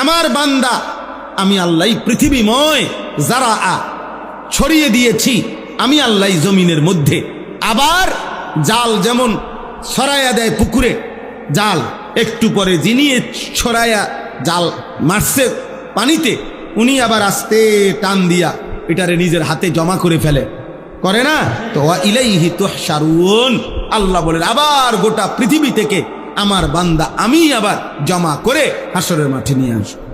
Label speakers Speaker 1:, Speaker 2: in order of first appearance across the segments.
Speaker 1: আমার বান্দা আমি আল্লাহ পৃথিবীময় যারা ছড়িয়ে দিয়েছি আমি আল্লাহ জমিনের মধ্যে। আবার জাল যেমন ছড়াইয়া দেয় পুকুরে, জাল একটু পরে যিনি ছড়াইয়া জাল মারছে পানিতে, উনি আবার আস্তে টান দিয়া এটারে নিজের হাতে জমা করে ফেলে, করে না? তো ইলাইহি তুহশারুন, আল্লাহ বলেন আবার গোটা পৃথিবী থেকে আমার বান্দা আমি আবার জমা করে হাসরের মাঠে নিয়ে আসবো,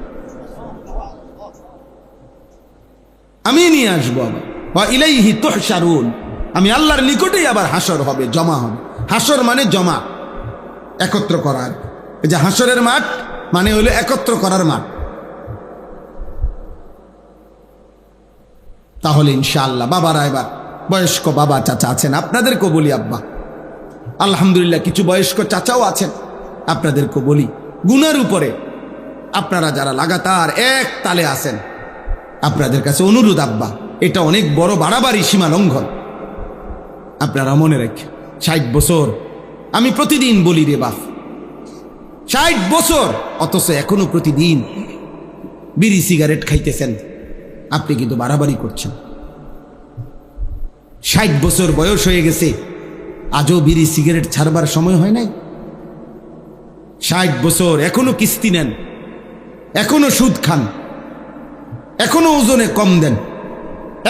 Speaker 1: আমি নিয়ে আসবো আবার। ওয়া ইলাইহি তুহশারুন, আমি আল্লাহর নিকটেই আবার হাসর হবে, জমা হবে। হাসর মানে জমা, একত্র করার। এই যে হাসরের মাঠ মানে হলো একত্র করার মাঠ। তাহলে ইনশাআল্লাহ বাবারা, এবার বয়স্ক বাবা চাচা আছেন, আপনাদেরকেও বলি আব্বা, আলহামদুলিল্লাহ কিছু বয়স্ক চাচাও আছেন, আপনাদেরকেও বলি গুনার উপরে আপনারা যারা লাগাতার এক তালে আছেন, আপনাদের কাছে অনুরোধ আব্বা, এটা অনেক বড় বাড়াবাড়ি, সীমা লঙ্ঘন। আপনারা মনে রাখেন 60 বছর, আমি প্রতিদিন বলি রে বাপ, 60 বছর অথচ এখনো প্রতিদিন বিড়ি সিগারেট খাইতেছেন, আপনি কিন্তু বাড়াবাড়ি করছেন। 60 বছর বয়স হয়ে গেছে, আজও বিড়ি সিগারেট ছাড়বার সময় হয় নাই। 60 বছর এখনো কিস্তি নেন, এখনো সুদ খান, এখনো ওজনে কম দেন,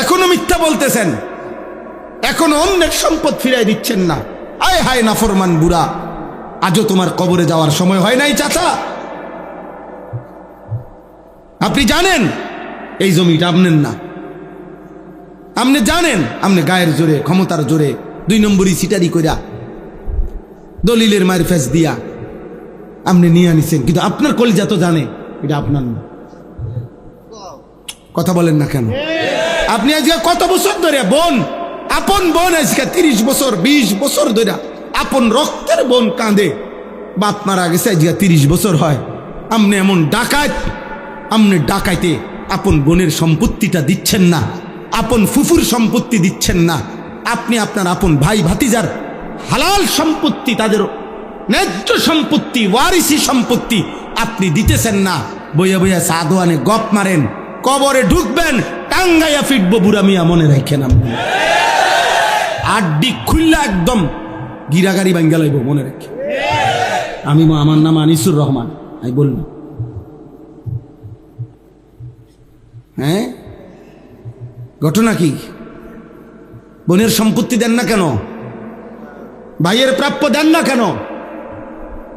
Speaker 1: এখনো মিথ্যা বলতেছেন, এখনো অন্যের সম্পদ ফিরাই দিচ্ছেন না। আয় হায় নাফরমান বুড়া, আজও তোমার কবরে যাওয়ার সময় হয় নাই চাচা। আপনি জানেন এই জমিটা আপনার না, আপনি জানেন আপনি গায়ের জোরে ক্ষমতার জোরে 2 নম্বরই সিটারি কইরা দলিলের মায়ের ফেস দিয়া আপনি নিয়ে আনিছেন, কিন্তু আপনার কলিজা তো জানে এটা আপনার না। কথা বলেন না কেন? আপনি আজকে কত বছর ধরে বোন, আপন বোন আজকে 30 বছর 20 বছর ধরে আপন রক্তের বোন কাঁদে, বাপ মারা গেছে আজকে 30 বছর হয়, আপনি এমন ডাকাত, আপনি ডাকাইতে আপন বোনের সম্পত্তিটা দিচ্ছেন না, আপন ফুফুর সম্পত্তি দিচ্ছেন না, আপনি আপনার আপন ভাই ভাতিজার হালাল সম্পত্তি, তাদের ন্যায্য সম্পত্তি, ওয়ারিসি সম্পত্তি আপনি দিতেছেন না। বইয়া বইয়া সাদোয়ানে গপ মারেন, কবরে ঢুকবেন টাঙ্গাইয়া ফিটবো বুড়া মিয়া, মনে রাখেন। আপনি আড্ডি খুললা একদম গিরাগাড়ি ভাঙ্গা লাইব, মনে রাখেন। আমার নাম আনিসুর রহমান, আমি বললাম হ্যাঁ, ঘটনা কি? বোনের সম্পত্তি দেন না কেন? ভাইয়ের প্রাপ্য দেন না কেন?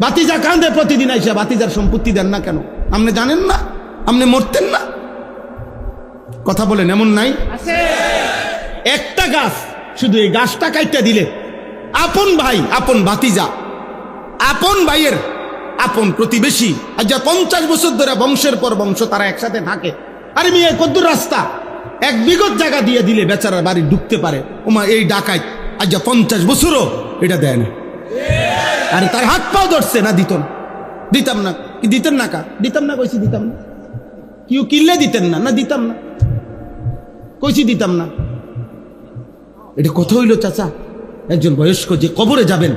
Speaker 1: বাতিজা কাঁদে প্রতিদিন আইসা, বাতিজার সম্পত্তি দেন না কেন? আপনি জানেন না আপনি মরতেন না? কথা বলেন, এমন নাই? একটা গাছ, শুধু এই গাছটা কাইটা দিলে আপন ভাই, আপন ভাতিজা, আপন ভাইয়ের আপন প্রতিবেশী, আজ 50 বছর ধরে বংশের পর বংশ তারা একসাথে থাকে। আরে মেয়ে কদ্দুর রাস্তা, 1 বিঘত জায়গা দিয়ে দিলে বেচারার বাড়ি ঢুকতে পারে। ওমা এই ডাকাত আজ 50 বছরও এটা দেয় না। আরে তার হাত পাও ধরছে না, দিত না, দিতাম না। কি দিতেন না? কা দিতাম না, কইছি দিতাম না। কেউ কিনলে দিতেন না, না দিতাম না, কইছি দিতাম না। এটা কথা হইল চাচা? একজন বয়স্ক যে কবরে যাবেন,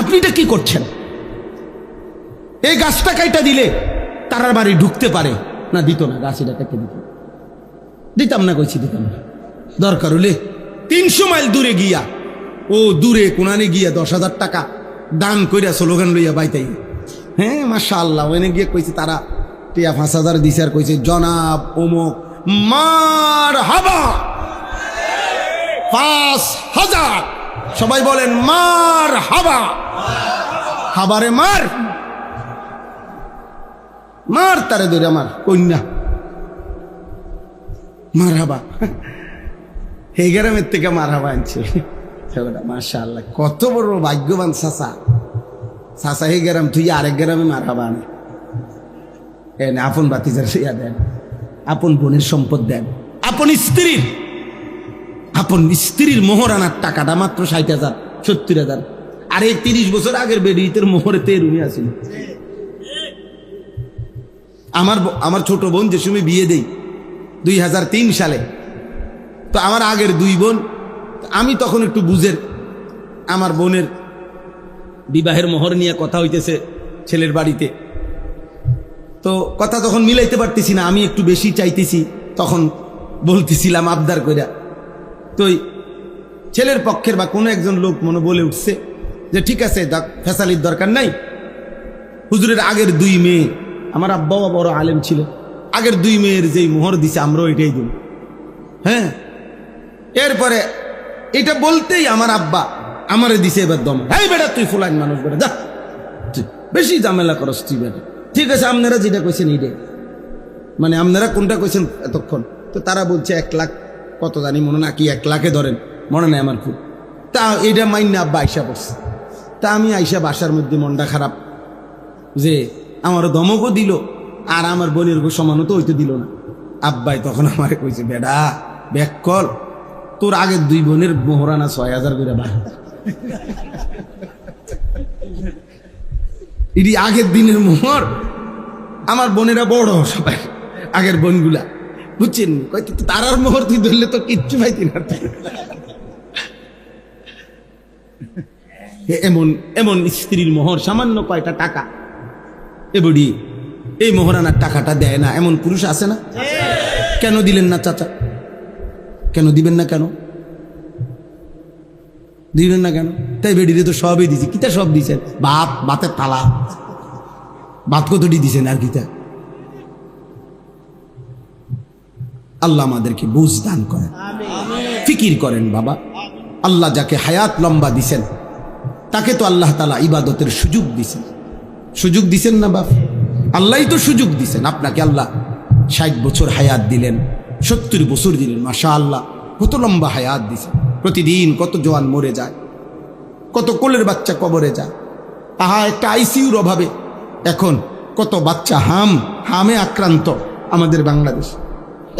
Speaker 1: আপনি এটা কি করছেন? এই গাছটা কাইটা দিলে তারার বাড়ি ঢুকতে পারে না, দিত না, গাছ এটা কেটে দিত, দিতাম না, কইছি দিতাম না। দরকার হলে 300 মাইল দূরে গিয়া, ও দূরে কোনানে গিয়া 10,000 টাকা দান কইরা স্লোগান লইয়া বাইতাই, হ্যাঁ মাশাআল্লাহ, ওখানে গিয়ে কইছে তারা 5,000 দিছে, আর কইছে জনাব অমুক মার হাবা 5,000। সবাই বলেন মার হাবা, হাবারে মার, মার তারে ধরে আমার কন্যা, মার হাবা। এই গ্রামের থেকে মার হাবা আনছে, মাশাআল্লাহ, কত বড় ভাগ্যবান চাচা। চাচা এই গ্রাম তুই আরেক গ্রামে মার হাবা আনে, আপন বাতিজার ইয়া দেন, আপন বোনের সম্পদ দেন, আপন স্ত্রীর মোহর আনার টাকাটা মাত্র 60,000 70,000। আর এই 30 বছর আগের বেডিতের মোহরে তেরুনি আসেন। আমার ছোট বোন যে সময় বিয়ে দেই 2003 সালে, তো আমার আগের 2 বোন, আমি তখন একটু বুঝের, আমার বোনের বিবাহের মোহর নিয়ে কথা হইতেছে ছেলের বাড়িতে। তো কথা তখন মিলাইতে পারতেছি না, আমি একটু বেশি চাইতেছি, তখন বলতেছিলাম আবদার কইরা। তো ছেলের পক্ষের বা কোনো একজন লোক মনে বলে উঠছে যে ঠিক আছে, ফেসালির দরকার নাই। হুজুরের আগের 2 মেয়ে, আমার আব্বাও বড় আলেম ছিল, আগের 2 মেয়ের যেই মোহর দিছে আমরাও এটাই দিল। হ্যাঁ, এরপরে এটা বলতেই আমার আব্বা আমারে দিছে এবার দম, এই বেটা তুই ফুলাইন মানুষ, বেটা যা, বেশি ঝামেলা করস তুই বেটা। ঠিক আছে, আপনারা যেটা কইছেন এইটাই, মানে আপনারা কোনটা কইছেন এতক্ষণ। তো তারা বলছে 1 লাখ কত জানি মনে না কি 1 লাখে ধরেন, মনে নাই আমার খুব। তা এটা মাইন্না আব্বা আইসা পড়ছে। তা আমি আইসা বাসার মধ্যে মনটা খারাপ, যে আমারও ধমকও দিল আর আমার বোনের সমানও তো হইতে দিল না। আব্বাই তখন আমারে কইছে, বেডা ব্যাক কর, তোর আগের 2 বোনের মোহরানা 6000 করে বাড়ি, এটি আগের দিনের মোহর। আমার বোনেরা বড় সবাই, আগের বোনগুলা, বুঝছেন, তারার মোহর তুই ধরলে তো কিচ্ছু পাইতি না। এমন এমন স্ত্রীর মোহর সামান্য কয়টা টাকা, এবডি এই মোহরানার টাকাটা দেয় না, এমন পুরুষ আছে না? কেন দিলেন না চাচা? কেন দিবেন না? কেন দিবেন না? কেন? তাই বেডিরে তো সবই দিছি। কিতা সব দিছেন? ভাতের থালা, ভাত কতটি দিছেন আর কিতা? আল্লাহ আমাদেরকে বুঝ দান করেন, ফিকির করেন বাবা। আল্লাহ যাকে হায়াত লম্বা দিছেন তাকে তো আল্লাহ তাআলা ইবাদতের সুযোগ দিছেন। সুযোগ দিছেন না বাপ? আল্লাহই তো সুযোগ দিছেন আপনাকে। আল্লাহ 60 বছর হায়াত দিলেন, 70 বছর দিলেন, মাশাআল্লাহ, কত লম্বা হায়াত দিছেন। প্রতিদিন কত জওয়ান মরে যায়, কত কোলের বাচ্চা কবরে যায়। আহা, একটা আইসিইউর অভাবে এখন কত বাচ্চা হামে আক্রান্ত আমাদের বাংলাদেশ।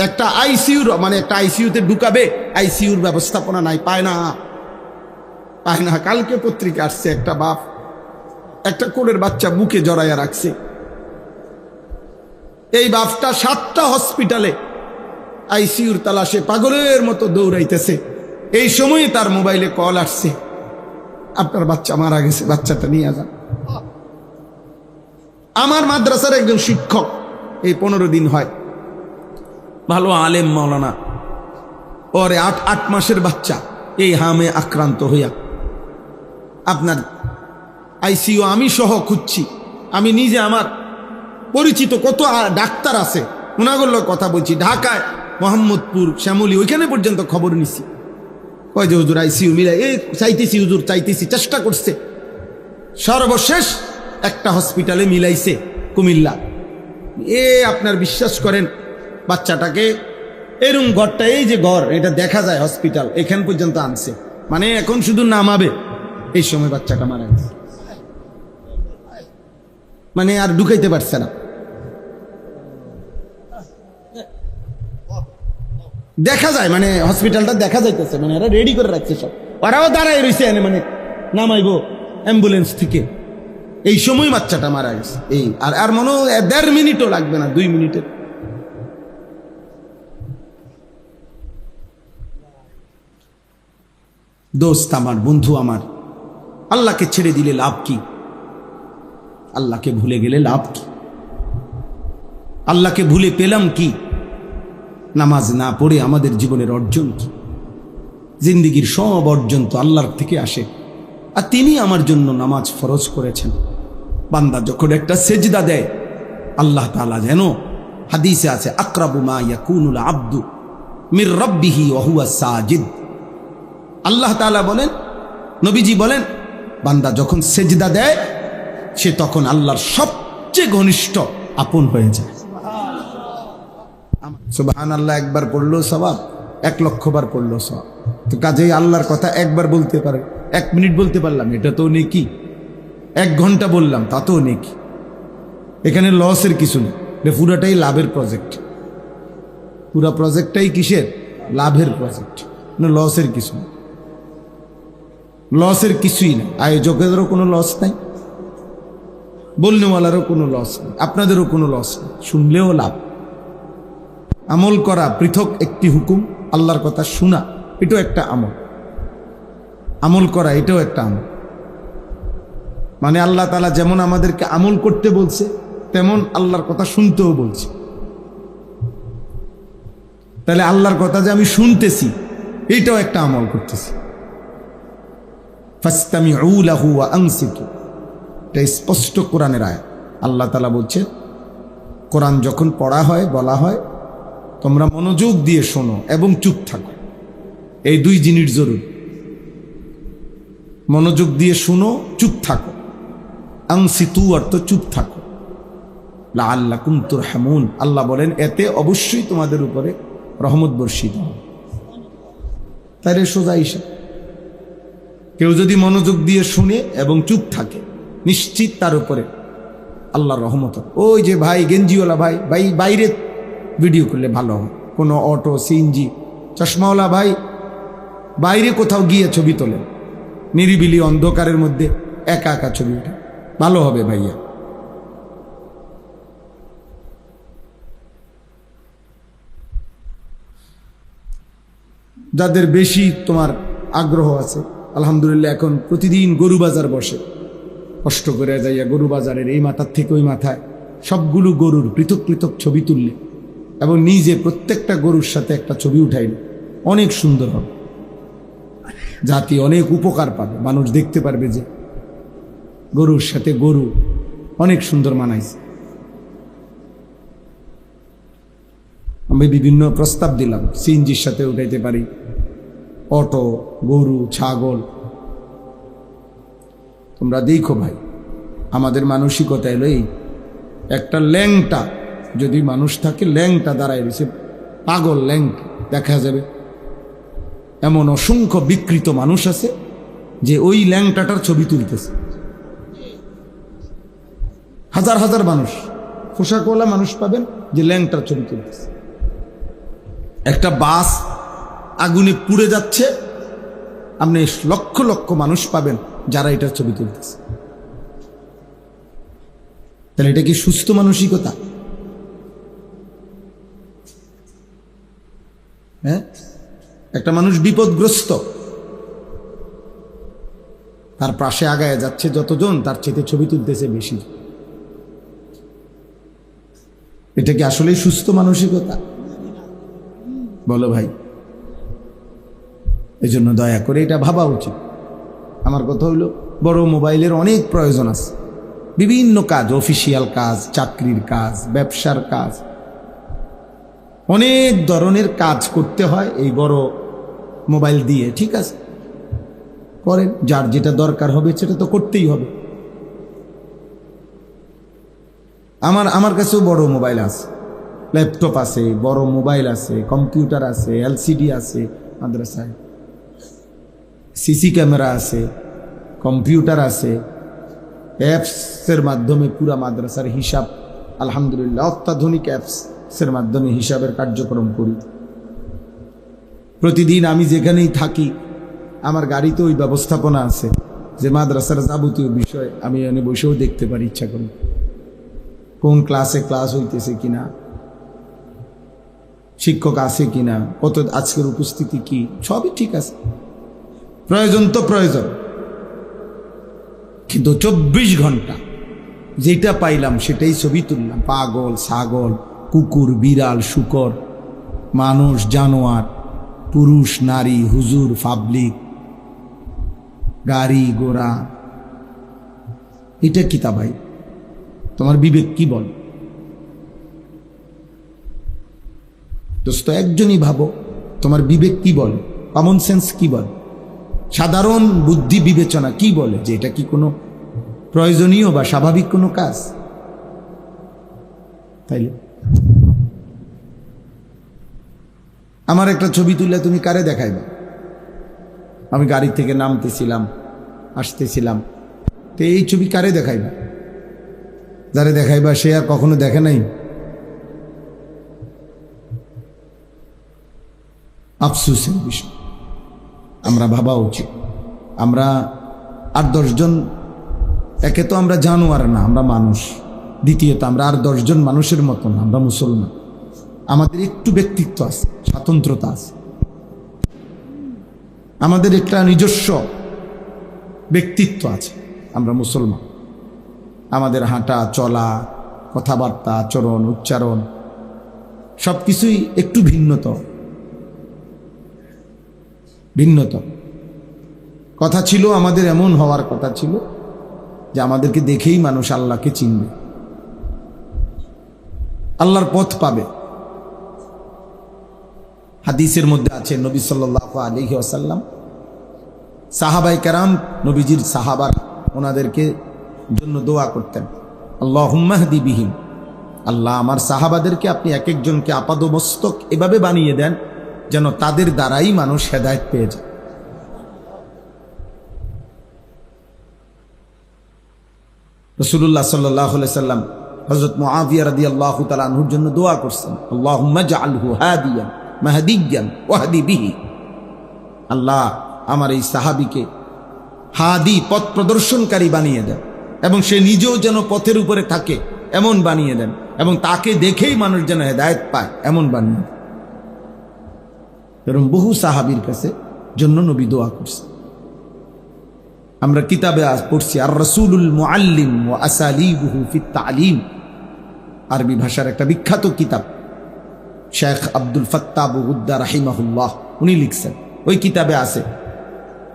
Speaker 1: একটা আইসিইউর মানে একটা আইসিইউতে ঢুকাবে, আইসিইউর ব্যবস্থাপনা নাই, পায় না। কালকে পত্রিকা আসছে, একটা বাপ একটা কোলের বাচ্চা বুকে জড়াইয়া রাখছে। এই বাপটা 7টা হসপিটালে আইসিইউর তালাশে পাগলের মতো দৌড়াইতেছে। এই সময় তার মোবাইলে কল আসছে, আপনার বাচ্চা মারা গেছে, বাচ্চাটা নিয়ে যান। আমার মাদ্রাসার একজন শিক্ষক, এই 15 দিন হয়, ভালো আলেম মাওলানা, পরে 8 মাসের বাচ্চা এই হামে আক্রান্ত হইয়া আপনার আইসিইউ আমি সহ খুঁজছি। আমি নিজে, আমার পরিচিত কত ডাক্তার আছে, ওনাগুলোর কথা বলছি, ঢাকায় মোহাম্মদপুর, শ্যামলী, ওইখানে পর্যন্ত খবর নিছি। কয় যে হুজুর আইসিইউ মিলাই, এই চাইতেছি হুজুর, চাইতেছি, চেষ্টা করছে। সর্বশেষ একটা হসপিটালে মিলাইছে কুমিল্লা। আপনার বিশ্বাস করেন, বাচ্চাটাকে এরকম ঘরটা, এই যে ঘর, এটা দেখা যায় হসপিটাল, এখান পর্যন্ত আনছে, মানে এখন শুধু নামাবে, এই সময় বাচ্চাটা মারা গেছে। মানে আর ঢুকাইতে পারছে না, দেখা যায়, মানে হসপিটালটা দেখা যাইতেছে, মানে এরা রেডি করে রাখছে সব, ওরাও দাঁড়ায় রয়েছে, মানে নামাইবো অ্যাম্বুলেন্স থেকে। এই সময় বাচ্চাটা মারা গেছে। এই আর মনে হয় 1.5 মিনিটও লাগবে না, 2 মিনিটের। দোস্ত আমার, বন্ধু আমার, আল্লাহকে ছেড়ে দিলে লাভ কি? আল্লাহকে ভুলে গেলে লাভ কি? আল্লাহকে ভুলে পেলাম কি? নামাজ না পড়ে আমাদের জীবনের অর্জন কি? জিন্দিগির সব অর্জন তো আল্লাহর থেকে আসে, আর তিনি আমার জন্য নামাজ ফরজ করেছেন। বান্দা যখন একটা সেজদা দেয়, আল্লাহ তাআলা যেন, হাদিসে আছে, আকরাবু মা ইয়াকুনুল আবদু মির রাব্বিহি ওয়া হুয়া সাজিদ। আল্লাহ তাআলা বলেন, নবীজি বলেন, বান্দা যখন সেজদা দেয় সে তখন আল্লাহর সবচেয়ে ঘনিষ্ঠ আপন হয়ে যায়। সুবহানাল্লাহ একবার পড়লো সওয়াব, 1 লক্ষ বার পড়লো সওয়াব। তো কাজেই আল্লাহর কথা একবার বলতে পারে, 1 মিনিট বলতে পারলাম, এটা তো নেকি। 1 ঘন্টা বললাম, তা তো নেকি। এখানে লসের কিছু নেই, এটা পুরাটাই লাভের প্রজেক্ট। পুরা প্রজেক্টটাই কিসের? লাভের প্রজেক্ট, না লসের কিছু নেই। লসের কিছুই না, আয়োজকেরও কোনো লস নাই, বলনেওয়ালারও কোনো লস নেই, আপনাদেরও কোনো লস নেই, শুনলেও লাভ। আমল করা পৃথক একটি হুকুম, আল্লাহর কথা শোনা এটাও একটা আমল। আমল করা এটাও একটা আমল। মানে আল্লাহ তাআলা যেমন আমাদেরকে আমল করতে বলছে, তেমন আল্লাহর কথা শুনতেও বলছে। তাহলে আল্লাহর কথা যে আমি শুনতেছি, এইটাও একটা আমল করতেছি। ফাসতামিউ লাহু ওয়া আনসিতু, এটা স্পষ্ট কোরআনের আয়াত। আল্লাহ তাআলা বলছে, কোরআন যখন পড়া হয়, বলা হয়, তোমরা মনোযোগ দিয়ে শোনো এবং চুপ থাকো। এই দুই জিনিস জরুরি। মনোযোগ দিয়ে শুনো, চুপ থাকো। আনসিতু অর্থ চুপ থাকো। লাআল্লাকুম তুরহামুন, আল্লাহ বলেন এতে অবশ্যই তোমাদের উপরে রহমত বর্ষিত হবে। তাইলে সোজা হিসাব, কেউ যদি মনোযোগ দিয়ে শুনে এবং চুপ থাকে, নিশ্চিত তার উপরে আল্লাহর রহমত হবে। ওই যে ভাই গেঞ্জিওয়ালা ভাই, বাইরে ভিডিও করলে ভালো হয়। কোনো অটো, সিএনজি, চশমাওয়ালা ভাই বাইরে কোথাও গিয়ে ছবি তোলেন, নিরিবিলি অন্ধকারের মধ্যে একা একা ছবি ওঠে, ভালো হবে ভাইয়া। যাদের বেশি তোমার আগ্রহ আছে, আলহামদুলিল্লাহ এখন প্রতিদিন গরু বাজার বসে, কষ্ট করে যাইয়া গরু বাজারের এই মাথার থেকে ওই মাথায় সবগুলো গরুর পৃথক পৃথক ছবি তুললে এবং নিজে প্রত্যেকটা গরুর সাথে একটা ছবি উঠাইলে অনেক সুন্দর হবে। জাতি অনেক উপকার পাবে, মানুষ দেখতে পারবে যে গরুর সাথে গরু অনেক সুন্দর মানাইছে। আমি বিভিন্ন প্রস্তাব দিলাম, সিএনজির সাথে উঠাইতে পারি, অটো, গরু, ছাগল। তোমরা দেখো ভাই, আমাদের মানসিকতা এলো এই, একটা ল্যাংটা যদি মানুষ থাকে, ল্যাংটা দাঁড়ায় রয়েছে, পাগল ল্যাংটা দেখা যাবে। এমন অসংখ্য বিকৃত মানুষ আছে যে ওই ল্যাংটাটার ছবি তুলতেছে। হাজার হাজার মানুষ, পোশাকওয়ালা মানুষ পাবেন যে ল্যাংটার ছবি তুলতেছে। একটা বাস আগুনে পুড়ে যাচ্ছে, আপনি লক্ষ লক্ষ মানুষ পাবেন যারা এটার ছবি তুলতেছে। তাহলে এটা কি সুস্থ মানসিকতা? হ্যাঁ, একটা মানুষ বিপদগ্রস্ত, তার পাশে আগায় যাচ্ছে যতজন, তার চেয়ে ছবি তুলতেছে বেশি। এটা কি আসলেই সুস্থ মানসিকতা? বলো ভাই। এই জন্য দয়া করে এটা ভাবা উচিত। আমার কথা হইল, বড় মোবাইলের অনেক প্রয়োজন আছে, বিভিন্ন কাজ, অফিসিয়াল কাজ, চাকরির কাজ, ব্যবসার কাজ, অনেক ধরনের কাজ করতে হয় এই বড় মোবাইল দিয়ে। ঠিক আছে, করেন, যার যেটা দরকার হবে সেটা তো করতেই হবে। আমার কাছেও বড় মোবাইল আছে, ল্যাপটপ আছে, বড় মোবাইল আছে, কম্পিউটার আছে, এলসিডি আছে, মাদ্রাসায় সিসি ক্যামেরা আছে, কম্পিউটার আছে, অ্যাপসের মাধ্যমে পুরা মাদ্রাসার হিসাব, আলহামদুলিল্লাহ অত্যাধুনিক অ্যাপসের মাধ্যমে হিসাবের কার্যক্রম করি। প্রতিদিন আমি যেখানেই থাকি আমার গাড়িতে ওই ব্যবস্থাপনা আছে যে মাদ্রাসার যাবতীয় বিষয় আমি এনে বসেও দেখতে পারি ইচ্ছা করি, কোন ক্লাসে ক্লাস হইতেছে কিনা, শিক্ষক আছে কিনা, কত আজকের উপস্থিতি কি, সবই ঠিক আছে। প্রয়োজন তো প্রয়োজন, কিন্তু 24 ঘন্টা যেটা পাইলাম সেটাই ছবি তুললাম। পাগল, ছাগল, কুকুর, বিড়াল, শূকর, মানুষ, জানোয়ার, পুরুষ, নারী, হুজুর, পাবলিক, গাড়ি ঘোড়া, এটা কি তা ভাই? তোমার বিবেক কি বল? দোস্ত, একজনই ভাবো, তোমার বিবেক কি বলে, কমন সেন্স কি বলে, সাধারণ বুদ্ধি বিবেচনা কি বলে যে এটা কি কোনো প্রয়োজনীয় বা স্বাভাবিক কোনো কাজ? তাইলে আমার একটা ছবি তুললে তুমি কারে দেখাইবে? আমি গাড়ি থেকে নামতেছিলাম, আসতেছিলাম, তো এই ছবি কারে দেখাইবা? যারে দেখাইবা সে আর কখনো দেখে নাই। আফসোসের বিষয়, আমরা ভাবা উচিত। আমরা 8-10 জন, একে তো আমরা জানোয়ার না, আমরা মানুষ। দ্বিতীয়ত আমরা আর 10 জন মানুষের মতো না, আমরা মুসলমান। আমাদের একটু ব্যক্তিত্ব আছে, স্বাতন্ত্রতা আছে, আমাদের একটা নিজস্ব ব্যক্তিত্ব আছে। আমরা মুসলমান, আমাদের হাঁটা চলা, কথাবার্তা, আচরণ, উচ্চারণ সব কিছুই একটু ভিন্নত। কথা ছিল আমাদের এমন হওয়ার কথা ছিল যে আমাদেরকে দেখেই মানুষ আল্লাহকে চিনবে, আল্লাহর পথ পাবে। হাদিসের মধ্যে আছে নবী সাল্লাল্লাহু আলাইহি ওয়াসাল্লাম, সাহাবায়ে কেরাম, নবীজির সাহাবারা ওনাদেরকে জন্য দোয়া করতেন, আল্লাহুম্মা হদি বিহিম, আল্লাহ আমার সাহাবাদেরকে আপনি এক একজনকে আপাদমস্তক এভাবে বানিয়ে দেন যেন তাদের দ্বারাই মানুষ হেদায়েত পেয়ে যায়। রাসূলুল্লাহ সাল্লাল্লাহু আলাইহি সাল্লাম হযরত মুআবিয়া রাদিয়াল্লাহু তাআলা আনহুর জন্য দোয়া করছেন, আল্লাহুম্মা জাআলহু হাদিয়ান মাহদিয়ান ওয়াহদি বিহি, আল্লাহ আমার এই সাহাবীকে হাদি, পথ প্রদর্শনকারী বানিয়ে দেন এবং সে নিজেও যেন পথের উপরে থাকে এমন বানিয়ে দেন, এবং তাকে দেখেই মানুষ যেন হেদায়েত পায় এমন বানিয়ে দেন। এরকম বহু সাহাবীর কাছে জন্য নবী দোয়া করছেন। আমরা কিতাবে আজ পড়ছি আর রাসূলুল মুআল্লিম ওয়া আসালিবুহু ফিত তালিম, আরবি ভাষার একটা বিখ্যাত কিতাব, শেখ আব্দুল ফাত্তাহ আবু হুদ্দা রাহিমাহুল্লাহ উনি লিখছেন। ওই কিতাবে আছে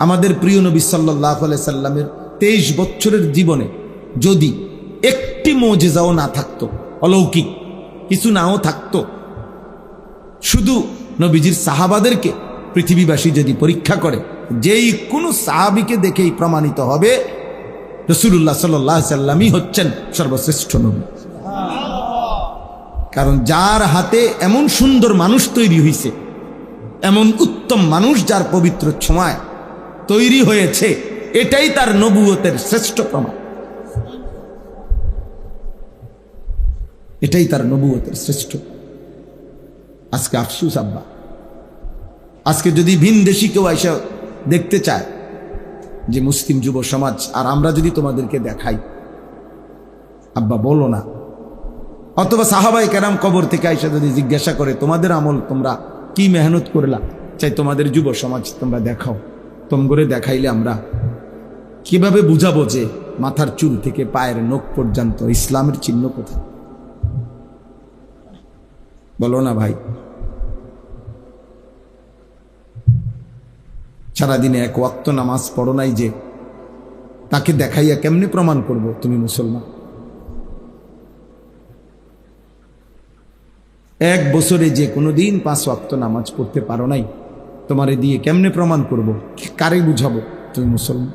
Speaker 1: আমাদের প্রিয় নবী সাল্লাল্লাহু আলাইহি সাল্লামের 23 বছরের জীবনে যদি একটি মুজিজাও না থাকতো, অলৌকিক কিছু নাও থাকতো, শুধু নবীজির সাহাবাদেরকে পৃথিবীবাসী যদি পরীক্ষা করে, যেই কোনো সাহাবীকে দেখেই প্রমাণিত হবে রাসূলুল্লাহ সাল্লাল্লাহু আলাইহি সাল্লামই হচ্ছেন সর্বশ্রেষ্ঠ নবী। কারণ যার হাতে এমন সুন্দর মানুষ তৈরি হয়েছে, এমন উত্তম মানুষ যার পবিত্র ছোঁয়ায় তৈরি হয়েছে, এটাই তার নবুয়তের শ্রেষ্ঠ প্রমাণ, এটাই তার নবুয়তের শ্রেষ্ঠ। আজকে আফসোস আব্বা, আজকে যদি ভিনদেশি কেউ এসে দেখতে চায় যে মুসলিম যুব সমাজ, আর আমরা যদি তোমাদেরকে দেখাই, আব্বা বলো না, অথবা সাহাবায়ে কেরাম কবর থেকে আইসা যদি জিজ্ঞাসা করে তোমাদের আমল তোমরা কি মেহনত করলা, চাই তোমাদের যুব সমাজ তোমরা দেখাও, তোমগরে দেখাইলে আমরা কিভাবে বুঝাবো যে মাথার চুল থেকে পায়ের নখ পর্যন্ত ইসলামের চিহ্ন কোথায়? বলো না ভাই। সারাদিনে এক ওয়াক্ত নামাজ পড়ো নাই যে, তাকে দেখাইয়া কেমনে প্রমাণ করব তুমি মুসলমান? এক বছরে যে কোনোদিন 5 ওয়াক্ত নামাজ পড়তে পারো নাই, তোমারে দিয়ে কেমনে প্রমাণ করব? কারে বুঝাবো তুমি মুসলমান?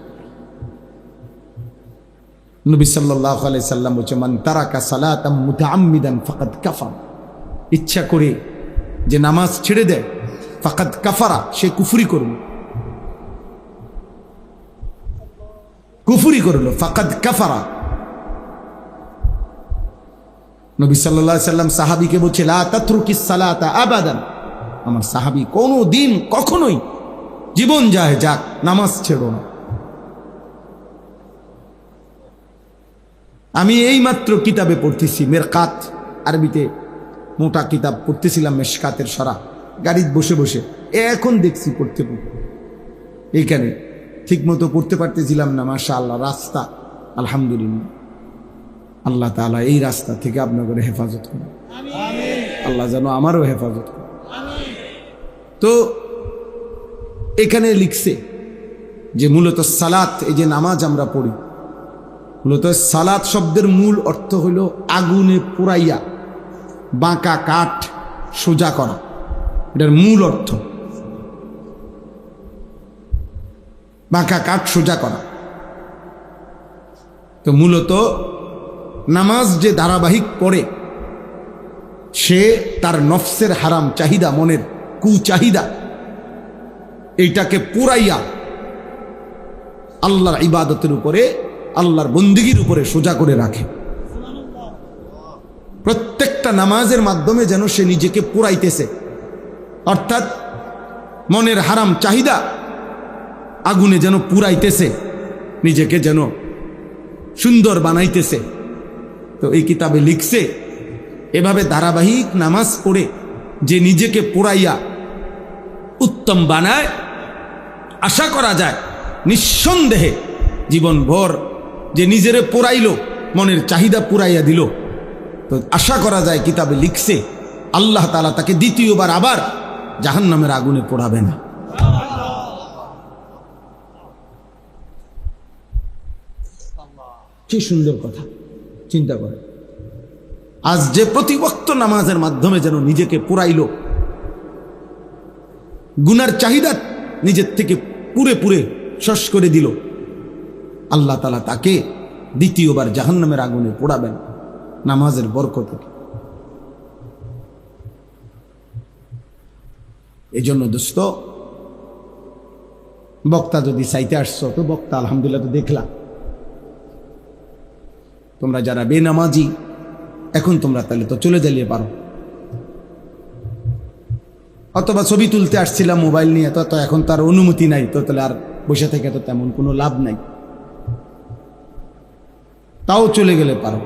Speaker 1: নবী সাল্লাল্লাহু আলাইহি সাল্লাম বলেছে, মান তারাকা সালাতাম মুতাআম্মিদান ফাকাদ কাফার, ইচ্ছা করে যে নামাজ ছেড়ে দেয়, ফাকাদ কাফারা, সে কুফরি করল, ফাকাদ কাফারা। নবী সাল্লাল্লাহু আলাইহি সাল্লাম সাহাবীকে বলছে, লা তাতরুকিস সালাতা আবাদান, আমার সাহাবী কোনো দিন কখনোই জীবন যায় যাক নামাজ ছেড়ো না। আমি এইমাত্র কিতাবে পড়তেছি, মেরকাত, আরবিতে মোটা কিতাব পড়তেছিলাম, মেশকাতের সরা, গাড়িতে বসে বসে এখন দেখছি পড়তে এইখানে ঠিক মতো পড়তে পারতেছিলাম না। মাশাআল্লাহ, রাস্তা আলহামদুলিল্লাহ, আল্লাহ তাআলা এই রাস্তা থেকে আপনাদের হেফাজত করুন, আল্লাহ যেন আমারও হেফাজত করুন। তো এখানে লিখছে যে মূলত সালাত, এই যে নামাজ আমরা পড়ি, মূলত সালাত শব্দের মূল অর্থ হইল আগুনে পোড়াইয়া বাঁকা কাঠ সোজা করা, এটার মূল অর্থ বাঁকা কাঠ সোজা করা। তো মূলত নামাজ যে ধারাবাহিক পড়ে, সে তার নফসের হারাম চাহিদা, মনের কুচাহিদা, এইটাকে পুরাইয়া আল্লাহর ইবাদতের উপরে, আল্লাহর বন্দিগির উপরে সোজা করে রাখে। প্রত্যেকটা নামাজের মাধ্যমে যেন সে নিজেকে পুরাইতেছে, অর্থাৎ মনের হারাম চাহিদা আগুনে যেন পুরাইতেছে, নিজেকে যেন সুন্দর বানাইতেছে। তো এই কিতাবে লিখছে, এভাবে ধারাবাহিক নামাজ পড়ে যে নিজেকে পোড়াইয়া উত্তম বানায়, আশা করা যায় নিঃসন্দেহে জীবনভর যে নিজেরে পোড়াইল, মনের চাহিদা পুরাইয়া দিল, তো আশা করা যায় কিতাবে লিখছে আল্লাহ তাআলা তাকে দ্বিতীয়বার আবার জাহান্নামের আগুনে পোড়াবে না। কি সুন্দর কথা, চিন্তা করে। আজ যে প্রতি ওয়াক্ত নামাজের মাধ্যমে যেন নিজেকে পুরাইল, গুনার চাহিদা নিজের থেকে পুরে পুরে শস করে দিল, আল্লাহ তাআলা তাকে দ্বিতীয়বার জাহান্নামের আগুনে পোড়াবেন নামাজের বরকতে। এই জন্য দোস্ত, বক্তা যদি চাইতে আসছো তো বক্তা আলহামদুলিল্লাহ তো দেখলাম। তোমরা যারা বেনামাজি এখন তোমরা তাহলে তো চলে জ্বালিয়ে পারো, অথবা ছবি তুলতে আসছিলাম মোবাইল নিয়ে, তো এখন তার অনুমতি নাই, তো তাহলে আর বসে থেকে তো তেমন কোনো লাভ নাই, তাও চলে গেলে পারো,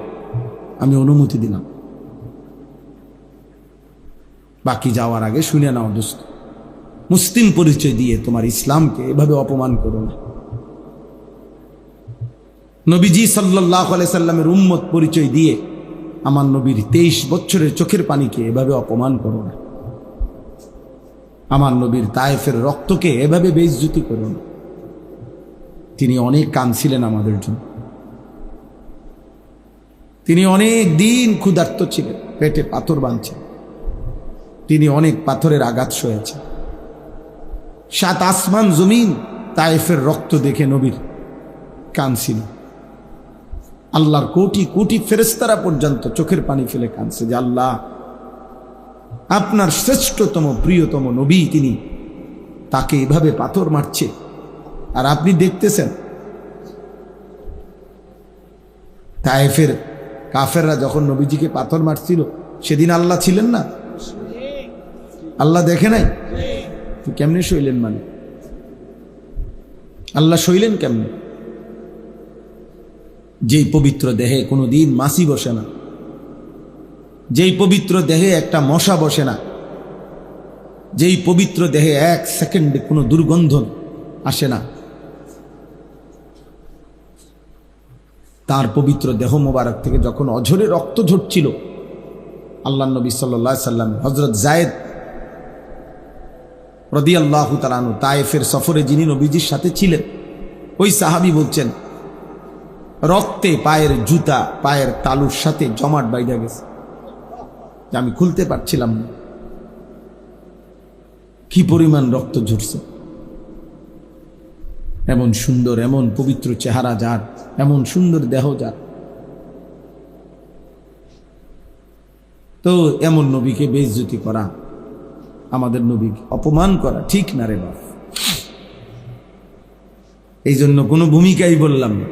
Speaker 1: আমি অনুমতি দিলাম। বাকি যাওয়ার আগে শুনে নাও দোস্ত, মুসলিম পরিচয় দিয়ে তোমার ইসলামকে এভাবে অপমান করো না। নবীজি সাল্লাল্লাহু আলাইহি সাল্লামের উম্মত পরিচয় দিয়ে আমার নবীর 23 বছরের চোখের পানিকে এভাবে অপমান করো না। আমার নবীর তায়েফের রক্তকে এভাবে বেইজ্জতি করো না। তিনি অনেক কাঁদছিলেন আমাদের জন্য, তিনি অনেক দিন ক্ষুধার্ত ছিলেন, পেটে পাথর বাঁধছেন, তিনি অনেক পাথরের আঘাত সয়েছেন। 7 আসমান জমিন তায়েফের রক্ত দেখে নবীর কাঁদছিল। আল্লাহর কোটি কোটি ফেরেশতারা পর্যন্ত চোখের পানি ফেলে কাঁদছে যে আল্লাহ, আপনার শ্রেষ্ঠতম প্রিয়তম নবী, তিনি তাকে এভাবে পাথর মারছে আর আপনি দেখতেছেন। তায়েফের কাফেররা যখন নবীজিকে পাথর মারছিল সেদিন আল্লাহ ছিলেন না? আল্লাহ দেখে নাই? তো কেমনে সইলেন? মানে আল্লাহ সইলেন কেমনে? যেই পবিত্র দেহে কোনো দিন মাছি বসে না, যেই পবিত্র দেহে একটা মশা বসে না, যেই পবিত্র দেহে 1 সেকেন্ডে কোনো দুর্গন্ধ আসে না, তার পবিত্র দেহ মোবারক থেকে যখন অঝরে রক্ত ঝরছিল, আল্লাহ নবী সাল্লাল্লাহু আলাইহি সাল্লাম হযরত যায়েদ রাদিয়াল্লাহু তাআলা আনহু তায়েফের সফরে যিনি নবীজির সাথে ছিলেন, ওই সাহাবী বলছেন রক্তে পায়ের জুতা পায়ের তালুর সাথে জমাট বাইধা গেছে, যে আমি খুলতে পারছিলাম না, কি পরিমাণ রক্ত ঝরছে। এমন সুন্দর, এমন পবিত্র চেহারা যার, এমন সুন্দর দেহ যার, তো এমন নবীকে বেইজ্জতি করা, আমাদের নবীকে অপমান করা ঠিক না রে বাপ। এই জন্য কোনো ভূমিকাই বললাম না,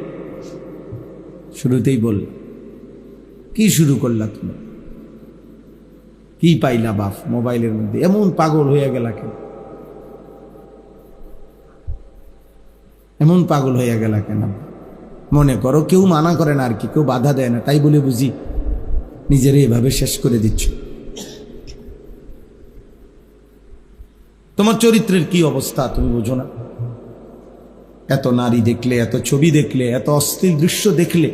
Speaker 1: শুরুতেই বললাম। কি শুরু করলা তুমি? কি পাইলা বাপ মোবাইলের মধ্যে? এমন পাগল হয়ে গেলা কেন? এমন পাগল হয়ে গেলা কেন? মনে করো কেউ মানা করে না আর কি, কেউ বাধা দেয় না, তাই বলে বুঝি নিজের এভাবে শেষ করে দিচ্ছ। তোমার চরিত্রের কি অবস্থা তুমি বোঝো না? এত নারী দেখলে, এত ছবি দেখলে, এত অশ্লীল দৃশ্য দেখলে,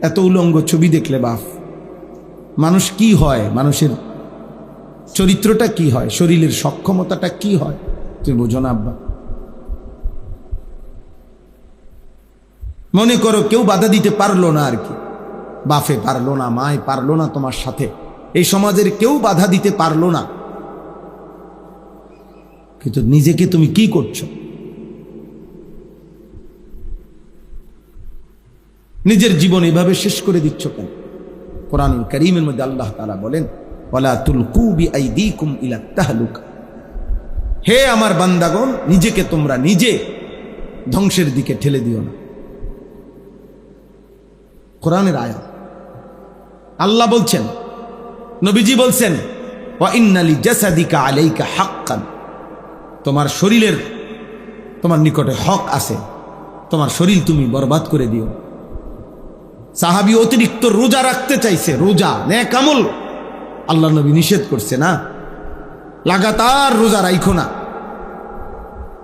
Speaker 1: এত উলঙ্গ ছবি দেখলে বাপ, মানুষ কি হয়? মানুষের চরিত্রটা কি হয়? শরীরের সক্ষমতাটা কি হয়? তুমি বোঝো না আব্বা? মনে করো কেউ বাধা দিতে পারলো না আর কি, বাপে পারলো না, মায় পারলো না, তোমার সাথে এই সমাজের কেউ বাধা দিতে পারলো না, কিন্তু নিজেকে তুমি কি করছো? নিজের জীবন এভাবে শেষ করে দিচ্ছ কেন? কোরআনুল কারীমের মধ্যে আল্লাহ তাআলা বলেন, ওয়ালা তুলকু বিআইদিকুম ইলা তাহলুকা, হে আমার বান্দাগণ, নিজেকে তোমরা নিজে ধ্বংসের দিকে ঠেলে দিও না। কোরআনের আয়াত। আল্লাহ বলছেন, নবীজি বলছেন, ওয়া ইন্না লিজাসাদিকা আলাইকা হাক্কান, তোমার শরীরের তোমার নিকটে হক আছে, তোমার শরীর তুমি বরবাদ করে দিও। সাহাবী অতিরিক্ত রোজা রাখতে চাইছে, রোজা নেক আমল আল্লাহ নবী নিষেধ করছে না, লাগাতার রোজা রাখো না,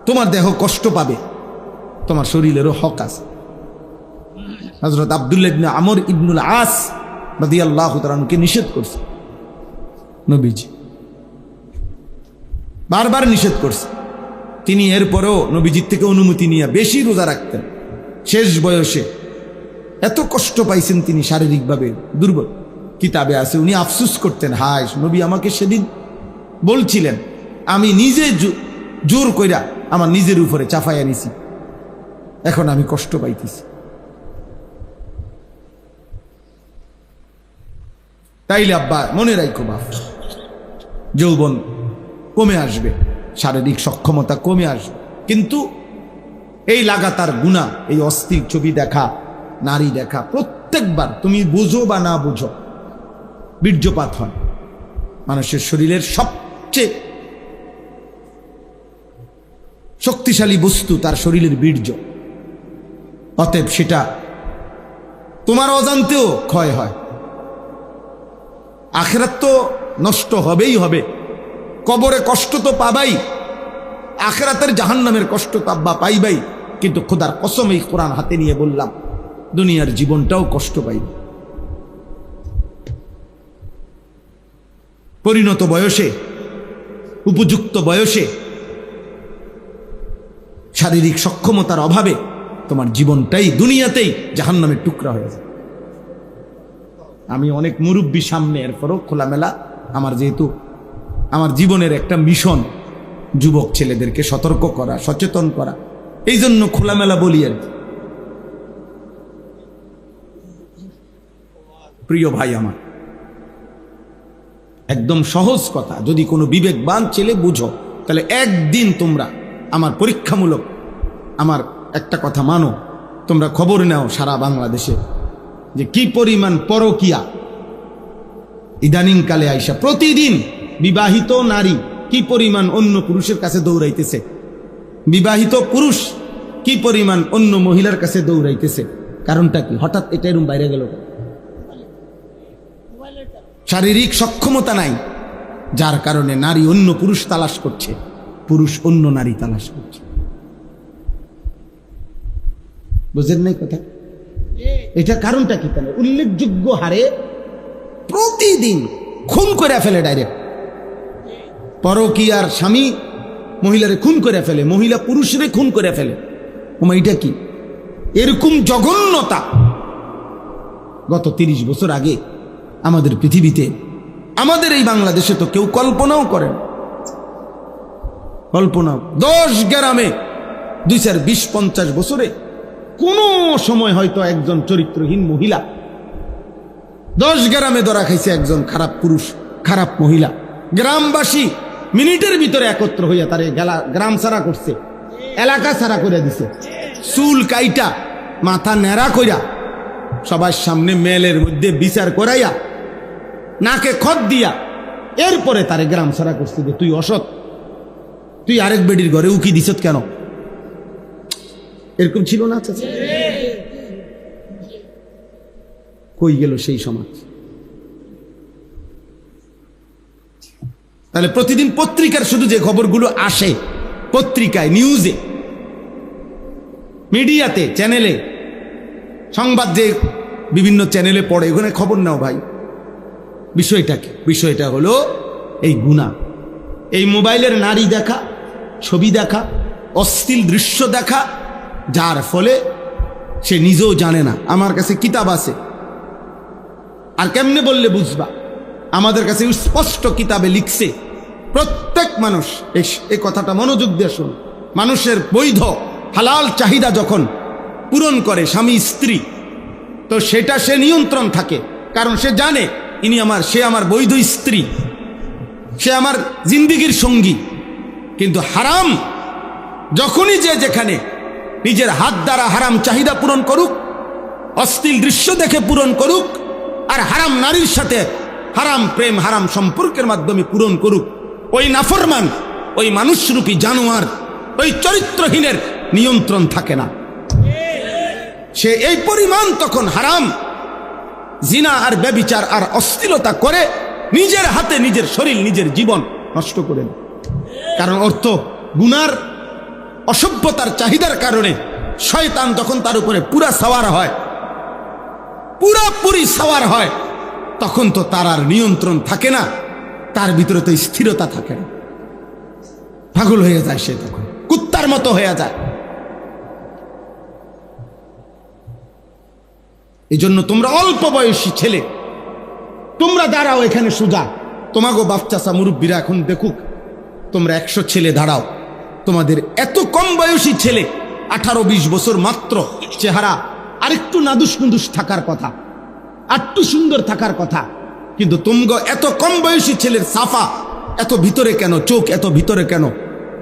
Speaker 1: তোমার দেহ কষ্ট পাবে, তোমার শরীরেরও হক আছে। হযরত আব্দুল্লাহ ইবনে আমর ইবনুল আস রাদিয়াল্লাহু তাআলা আনহুকে নিষেধ করছে নবীজি, বারবার নিষেধ করছে। তিনি এরপরেও নবীজির থেকে অনুমতি নিয়ে বেশি রোজা রাখতেন। শেষ বয়সে এত কষ্ট পাইছেন তিনি, শারীরিকভাবে দুর্বল। কিতাবে আছে উনি আফসুস করতেন, হায় নবী আমাকে সেদিন বলছিলেন, আমি নিজে জোর কইরা আমার নিজের উপরে চাপাইয়া নিছি, এখন আমি কষ্ট পাইতেছি। তাইলে আব্বা মনে রাখো বাপ, যৌবন কমে আসবে, শারীরিক সক্ষমতা কমে আসবে, কিন্তু এই লাগাতার গুনাহ, এই অস্থির ছবি দেখা, নারী দেখা, প্রত্যেকবার তুমি বুঝো বা না বুঝো বীর্যপাত হয়। মানুষের শরীরের সবচেয়ে শক্তিশালী বস্তু তার শরীরের বীর্য। অতএব সেটা তোমার অজান্তেও ক্ষয় হয়। আখিরাত তো নষ্ট হবেই হবে, কবরে কষ্ট তো পাবাই, আখিরাতের জাহান্নামের কষ্ট তো আব্বা পাইবাই। কিন্তু খোদার কসম, এই কোরআন হাতে নিয়ে বললাম, দুনিয়ার জীবনটাও কষ্ট পাইবে। পরিণত বয়সে, উপযুক্ত বয়সে শারীরিক সক্ষমতার অভাবে তোমার জীবনটাই দুনিয়াতেই জাহান্নামের টুকরা হয়ে যায়। আমি অনেক মুরব্বী সামনে, এরপরও খোলামেলা, আমার যেহেতু আমার জীবনের একটা মিশন যুবক ছেলেদেরকে সতর্ক করা, সচেতন করা, এই জন্য খোলামেলা বলি আর কি। প্রিয় ভাই আমার, একদম সহজ কথা, যদি কোনো বিবেকবান ছেলে বুঝো, তাহলে একদিন তোমরা আমার পরীক্ষামূলক আমার একটা কথা মানো, তোমরা খবর নাও সারা বাংলাদেশে যে কি পরিমাণ পরকিয়া ইদানিংকালে আইসা, প্রতিদিন বিবাহিত নারী কি পরিমাণ অন্য পুরুষের কাছে দৌড়াইতেছে, বিবাহিত পুরুষ কি পরিমাণ অন্য মহিলার কাছে দৌড়াইতেছে। কারণটা কি? হঠাৎ এটা এরকম বাইরে গেল, শারীরিক সক্ষমতা নাই, যার কারণে নারী অন্য পুরুষ তালাশ করছে, পুরুষ অন্য নারী তালাশ করছে। বুঝেন নাই কথা? এটা কারণটা কি? তাহলে উল্লেখযোগ্য হারে প্রতিদিন খুন করে ফেলে, ডাইরেক্ট পরকীয়ার স্বামী মহিলারে খুন করে ফেলে, মহিলা পুরুষরে খুন করে ফেলে। ওমা, এটা কি? এরকম জঘন্যতা গত 30 বছর আগে আমাদের পৃথিবীতে, আমাদের এই বাংলাদেশে তো কেউ কল্পনাও করেন, কল্পনাও। 10 গ্রামে 20-50 বছরে কোন সময় হয়তো একজন চরিত্রহীন মহিলা 10 গ্রামে ধরা খাইছে, একজন খারাপ পুরুষ, খারাপ মহিলা। গ্রামবাসী মিনিটের ভিতরে একত্র হইয়া তারে গ্রাম ছাড়া করছে, এলাকা ছাড়া করে দিছে, চুল কাইটা মাথা ন্যাড়া কইরা সবার সামনে মেলের মধ্যে বিচার করাইয়া নাকে খত দিয়া এরপরে তারে গ্রাম ছাড়া করছে যে তুই অসৎ, তুই আরেক বেডির ঘরে উকি দিছত কেন? এরকম ছিল না? কই গেল সেই সমাজ? তাহলে প্রতিদিন পত্রিকার শুধু যে খবরগুলো আসে, পত্রিকায়, নিউজে, মিডিয়াতে, চ্যানেলে, সংবাদ যে বিভিন্ন চ্যানেলে পড়ে, ওখানে খবর নাও ভাই। বিষয়টা কি? বিষয়টা হলো এই গুনাহ, এই মোবাইলের নারী দেখা, ছবি দেখা, অশ্লীল দৃশ্য দেখা, যার ফলে সে নিজেও জানে না। আমার কাছে কিতাব আছে, আর কেমনে বললে বুঝবা? আমাদের কাছে স্পষ্ট কিতাবে লিখছে, প্রত্যেক মানুষ, এই কথাটা মনোযোগ দিয়ে শুন, মানুষের বৈধ হালাল চাহিদা যখন পূরণ করে স্বামী স্ত্রী, তো সেটা সে নিয়ন্ত্রণ থাকে, কারণ সে জানে সে আমার বৈধ স্ত্রী, সে আমার জিন্দিগির সঙ্গী। কিন্তু হারাম যখনই যে যেখানে নিজের হাত দ্বারা হারাম চাহিদা পূরণ করুক, অশ্লীল দৃশ্য দেখে পূরণ করুক, আর হারাম নারীর সাথে হারাম প্রেম, হারাম সম্পর্কের মাধ্যমে পূরণ করুক, ওই নাফরমান, ওই মানুষরূপী জানোয়ার, ওই চরিত্রহীনের নিয়ন্ত্রণ থাকে না। সে এই পরিমাণ তখন হারাম, জিনা আর ব্যভিচার আর অশ্লীলতা করে নিজের হাতে নিজের শরীর, নিজের জীবন নষ্ট করে। কারণ অর্থ গুনার, অসভ্যতার চাহিদার কারণে শয়তান তখন তার উপরে পুরা সাওয়ার হয়, পুরাপুরি সাওয়ার হয়। তখন তো তার আর নিয়ন্ত্রণ থাকে না, তার ভিতরে তো স্থিরতা থাকে না, পাগল হয়ে যায় সে, তখন কুত্তার মতো হয়ে যায়। এই জন্য তোমরা অল্প বয়সী ছেলে, তোমরা দাঁড়াও এখানে সোজা, তোমাকে বাচ্চা মুরব্বীরা এখন দেখুক, তোমরা 100 ছেলে দাঁড়াও, তোমাদের এত কম বয়সী ছেলে 18-20 বছর মাত্র, চেহারা আরেকটু নাদুস নুদুস থাকার কথা, আরেকটু সুন্দর থাকার কথা, কিন্তু তোমগো এত কম বয়সী ছেলের সাফা এত ভিতরে কেন, চোখ এত ভিতরে কেন?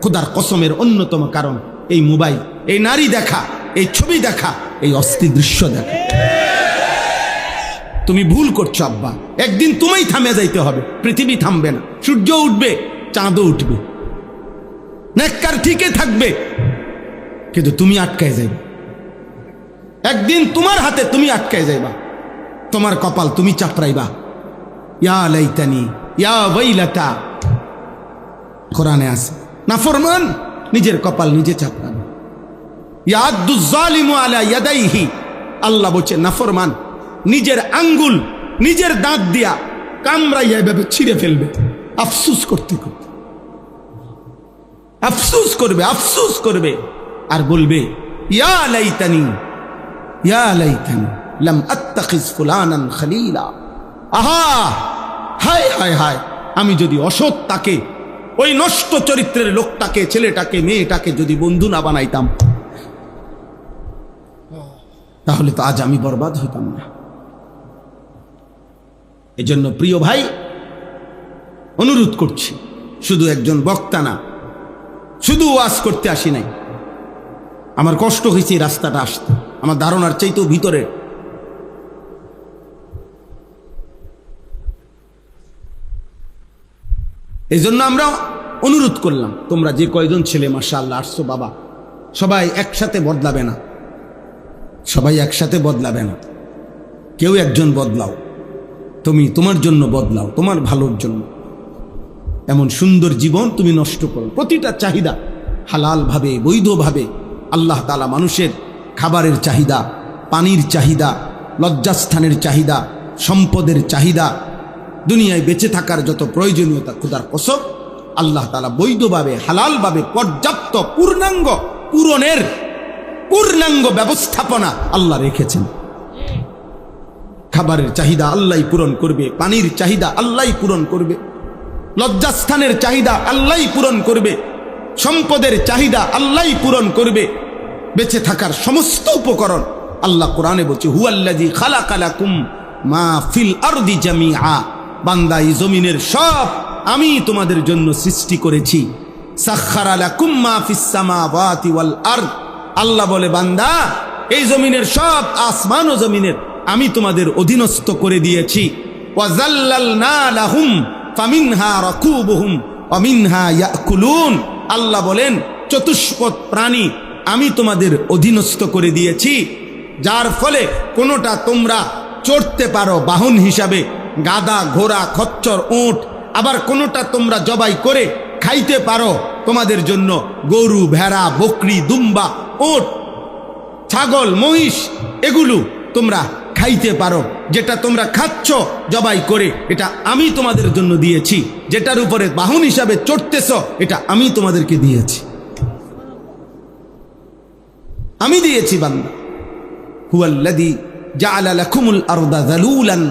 Speaker 1: খোদার কসমের অন্যতম কারণ এই মোবাইল, এই নারী দেখা, এই ছবি দেখা, এই অস্থির দৃশ্য দেখা। তুমি ভুল করছো আব্বা, একদিন তোমায় থামে যাইতে হবে, পৃথিবী থামবে না, সূর্য উঠবে, চাঁদও উঠবে, নেককার ঠিকই থাকবে, কিন্তু তুমি আটকায় যাইবে, একদিন তোমার হাতে তুমি আটকায় যাইবা, তোমার কপাল তুমি চাপড়াইবা। ইয়া লাইতানি ইয়া ওয়াইলাতা, কোরআনে আছে, নাফরমান নিজের কপাল নিজে চাপড়াবে। ইয়াদুজ জালিমু আলা ইয়াদাইহি, আল্লাহ বলছে নাফরমান নিজের আঙ্গুল নিজের দাঁত দিয়া কামড়াইয়া এভাবে ছিঁড়ে ফেলবে, আফসুস করতে করতে আফসুস করবে, আফসুস করবে, আর বলবে ইয়া লাইতানি লাম আত্তাখিজ ফুলানান খলিলা। আহা, হায় হায় হায়, আমি যদি অসৎ তাকে, ওই নষ্ট চরিত্রের লোকটাকে, ছেলেটাকে, মেয়েটাকে যদি বন্ধু না বানাইতাম, তাহলে তো আজ আমি বরবাদ হইতাম না। এজন্য প্রিয় ভাই, অনুরোধ করছি, শুধু একজন বক্তা না, শুধু ওয়াজ করতে আসি নাই, আমার কষ্ট হয়েছে এই রাস্তাটা আসতে, আমার ধারণার চাইতেও ভিতরে। এই জন্য আমরা অনুরোধ করলাম, তোমরা যে কয়জন ছেলে মাশাআল্লাহ আসছো বাবা, সবাই একসাথে বদলাবে না, সবাই একসাথে বদলাবে না, কেউ একজন বদলাও, তুমি তোমার জন্য বদলাও, তোমার ভালোর জন্য। এমন সুন্দর জীবন তুমি নষ্ট করো। প্রতিটা চাহিদা হালালভাবে, বৈধভাবে, আল্লাহ তাআলা মানুষের খাবারের চাহিদা, পানির চাহিদা, লজ্জাস্থানের চাহিদা, সম্পদের চাহিদা, দুনিয়ায় বেঁচে থাকার যত প্রয়োজনীয়তা, খোদার কসম আল্লাহ তাআলা বৈধভাবে, হালালভাবে, পর্যাপ্ত পূর্ণাঙ্গ ব্যবস্থাপনা আল্লাহ রেখেছেন। খাবারের চাহিদা আল্লাহ পূরণ করবে, পানির চাহিদা আল্লাহ পূরণ করবে, লজ্জাস্থানের চাহিদা আল্লাহ পূরণ করবে, সম্পদের চাহিদা আল্লাহ পূরণ করবে, বেঁচে থাকার সমস্ত উপকরণ আল্লাহ কোরআনে বলছে হুয়াল্লাযী খালাকা লাকুম মা ফিল আরদি জামিআ, বান্দা এই জমিনের সব আমি তোমাদের জন্য সৃষ্টি করেছি। সাখখারা লাকুম মা ফিস সামাওয়াতি ওয়াল আরদ, আল্লাহ বলে বান্দা এই জমিনের সব, আসমান ও জমিনের আমি তোমাদের অধীনস্থ করে দিয়েছি। ওয়াজাল্লালনা লাহুম ফামিনহা রাকুবুহুম ওয়া মিনহা ইয়াকুলুন, আল্লাহ বলেন চতুষ্পদ প্রাণী আমি তোমাদের অধীনস্থ করে দিয়েছি, যার ফলে কোনোটা তোমরা চড়তে পারো বাহন হিসাবে, গাধা, ঘোড়া, খচ্চর, উট, আবার কোনোটা তোমরা জবাই করে খাইতে পারো, তোমাদের জন্য গরু, ভেড়া, বকরি, দুম্বা, উট, ছাগল, মহিষ, এগুলো তোমরা খাইতে পারো। যেটা তোমরা খাচ্ছ জবাই করে, এটা আমি তোমাদের জন্য দিয়েছি। যেটার উপরে বাহন হিসাবে চড়তেছ, এটা আমি তোমাদেরকে দিয়েছি, আমি দিয়েছি বান্দা। হুয়াল্লাযী জাআলা লাকুমুল আরদা যালুলান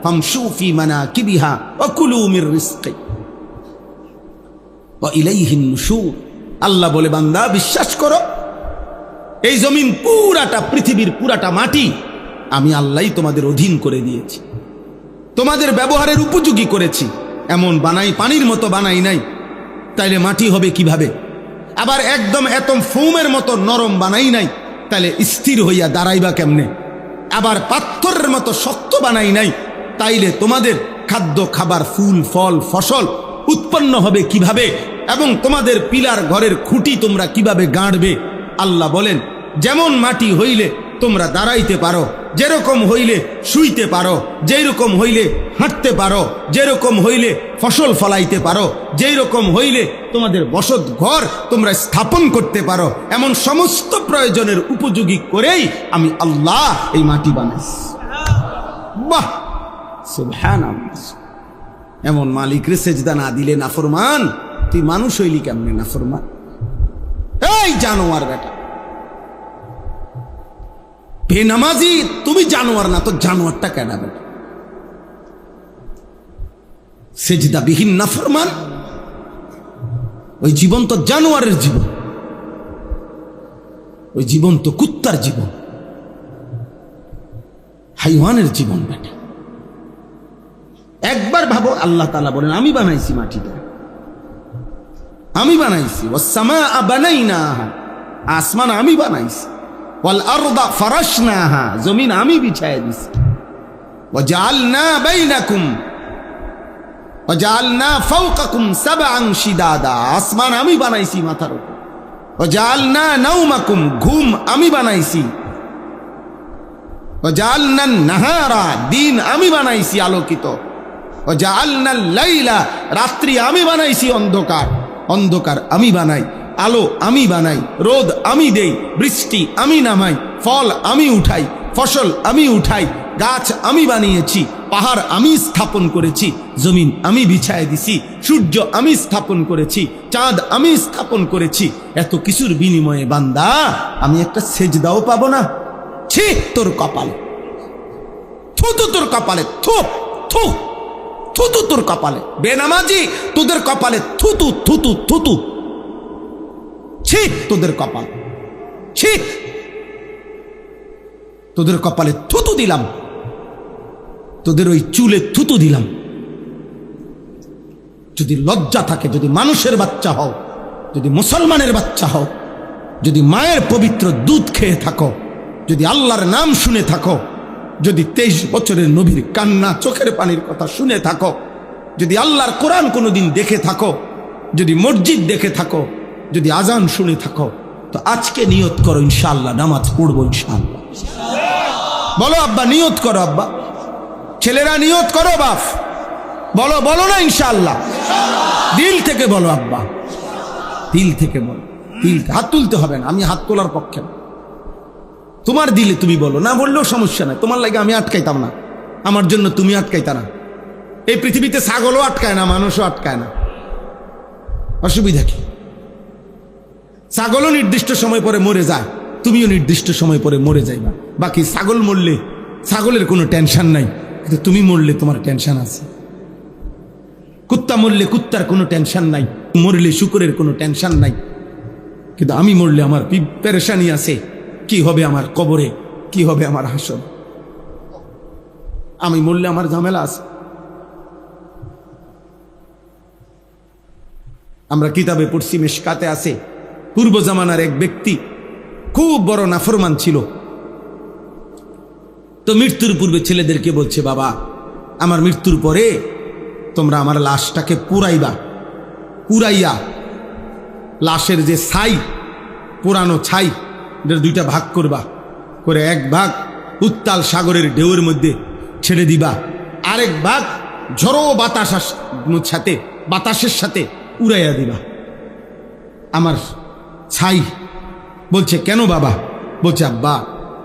Speaker 1: ফামশু ফি মানাকিবিহা ওয়া কুলু মির রিজকি ওয়া ইলাইহিন নুশুর, আল্লাহ বলে বান্দা বিশ্বাস করো, এই জমিন পুরাটা, পৃথিবীর পুরাটা মাটি আমি আল্লাহই তোমাদের অধীন করে দিয়েছি, তোমাদের ব্যবহারের উপযোগী করেছি। এমন বানাই, পানির মতো বানাই নাই, তাইলে মাটি হবে কিভাবে? আবার একদম এতম ফোমের মতো নরম বানাই নাই, তাইলে স্থির হইয়া দাঁড়াইবা কেমনে? আবার পাথরের মতো শক্ত বানাই নাই, তাইলে তোমাদের খাদ্য, খাবার, ফুল, ফল, ফসল উৎপন্ন হবে কিভাবে? এবং তোমাদের পিলার ঘরের খুঁটি তোমরা কিভাবে গাঁড়বে? আল্লাহ বলেন যেমন মাটি হইলে তোমরা দাঁড়াইতে পারো, যেরকম হইলে শুইতে পারো, যেরকম হইলে হাঁটতে পারো, যেরকম হইলে ফসল ফলাইতে পারো, যেই রকম হইলে তোমাদের বসত ঘর তোমরা স্থাপন করতে পারো, এমন সমস্ত প্রয়োজনের উপযোগী করেই আমি আল্লাহ এই মাটি বানাইছি। বাহ, সুবহানাল্লাহ। এমন মালিকরে সেজদা না দিলে নাফরমান, তুই মানুষ হইলি কেমনে নাফরমান? এই জানোয়ার বেটা, বেনামাজি তুমি জানোয়ার না তো জানোয়ারটা কেন বেটা? সেজদাবিহীন নাফরমান, ওই জীবন তো জানোয়ারের জীবন, ওই জীবন তো কুত্তার জীবন, হাইওয়ানের জীবন বেটা। একবার ভাবো, আল্লাহ তাআলা বলেন আমি বানাইছি মাটিটা, আমি বানাইছি, ওয়াস-সামাআ বানাইনাহা, আসমান আমি বানাইছি, ওয়াল আরদা ফারাশনাহা, জমিন আমি বিছায় দিছি, ওয়াজআলনা বাইনাকুম ওয়াজআলনা ফাওকাকুম সাবআন শিদাদা, আসমান আমি বানাইছি মাথার উপর, ওয়াজআলনা নাওমাকুম, ঘুম আমি বানাইছি, ওয়াজআলনা নাহারা, দিন আমি বানাইছি আলোকিত, ওয়াজআলনা লাইলা, রাত্রি আমি বানাইছি অন্ধকার, অন্ধকার আমি বানাই, আলো আমি বানাই, রোদ আমি দেই, বৃষ্টি আমি নামাই, ফল আমি উঠাই, ফসল আমি উঠাই, গাছ আমি বানিয়েছি, পাহাড় আমি স্থাপন করেছি, জমিন আমি বিছায় দিছি, সূর্য আমি স্থাপন করেছি, চাঁদ আমি স্থাপন করেছি। এত কিছুর বিনিময়ে বান্দা আমি একটা সেজদাও পাবো না? ছি তোর কপালে, থুতু তোর কপালে, থু থু থুতু তোর কপালে, বেনামাজি তোদের কপালে থুতু থুতু থুতু, ছি তোদের কপাল, ছি তোদের কপালে থুতু দিলাম, তোদের ওই চুলে থুতু দিলাম। যদি লজ্জা থাকে, যদি মানুষের বাচ্চা হও, যদি মুসলমানের বাচ্চা হও, যদি মায়ের পবিত্র দুধ খেয়ে থাকো, যদি আল্লাহর নাম শুনে থাকো, যদি 23 বছরের নবীর কান্না চোখের পানির কথা শুনে থাকো, যদি আল্লাহর কোরআন কোনোদিন দেখে থাকো, যদি মসজিদ দেখে থাকো, যদি আজান শুনে থাকো, তো আজকে নিয়ত করো ইনশাআল্লাহ নামাজ পড়বো ইনশাআল্লাহ। বলো আব্বা, নিয়ত করো আব্বা, ছেলেরা নিয়ত করো, বাপ বলো, বলো না ইনশাআল্লাহ, দিল থেকে বলো আব্বা, দিল থেকে বলো, দিল, হাত তুলতে হবে না, আমি হাত তোলার পক্ষে না, তোমার দিলে তুমি বলো, না বললেও সমস্যা নাই, তোমার লাগে আমি আটকাইতাম না, আমার জন্য তুমি আটকাইতা না। এই পৃথিবীতে ছাগলও আটকায় না, মানুষও আটকায় না, অসুবিধা কি? ছাগলও নির্দিষ্ট সময় পরে মরে যায়, তুমিও নির্দিষ্ট সময় পরে মরে যাইবা। বাকি ছাগল মরলে ছাগলের কোনো টেনশন নাই, কিন্তু তুমি মরলে তোমার টেনশন আছে। কুত্তা মরলে কুত্তার কোনো টেনশন নাই, মরলে শুকরের কোনো টেনশন নাই, কিন্তু আমি মরলে আমার পেরেশানি আছে, কি হবে আমার কবরে, কি হবে আমার হাসর, আমি মরলে আমার ঝামেলা আছে। আমরা কিতাবে পড়ছি, মিশকাতে আছে, পূর্ব জামানার এক ব্যক্তি খুব বড় নাফরমান ছিল। তো মৃত্যুর পূর্বে ছেলেদেরকে বলছে, বাবা আমার মৃত্যুর পরে তোমরা আমার লাশটাকে পুরাইবা, পুরাইয়া লাশের যে ছাই, পুরানো ছাই, এটার 2টা ভাগ করবা, করে এক ভাগ উত্তাল সাগরের ঢেউয়ের মধ্যে ছেড়ে দিবা, আরেক ভাগ ঝড়ো বাতাসের সাথে উড়াইয়া দিবা আমার ছাই। বলছে কেন বাবা? বলছে আব্বা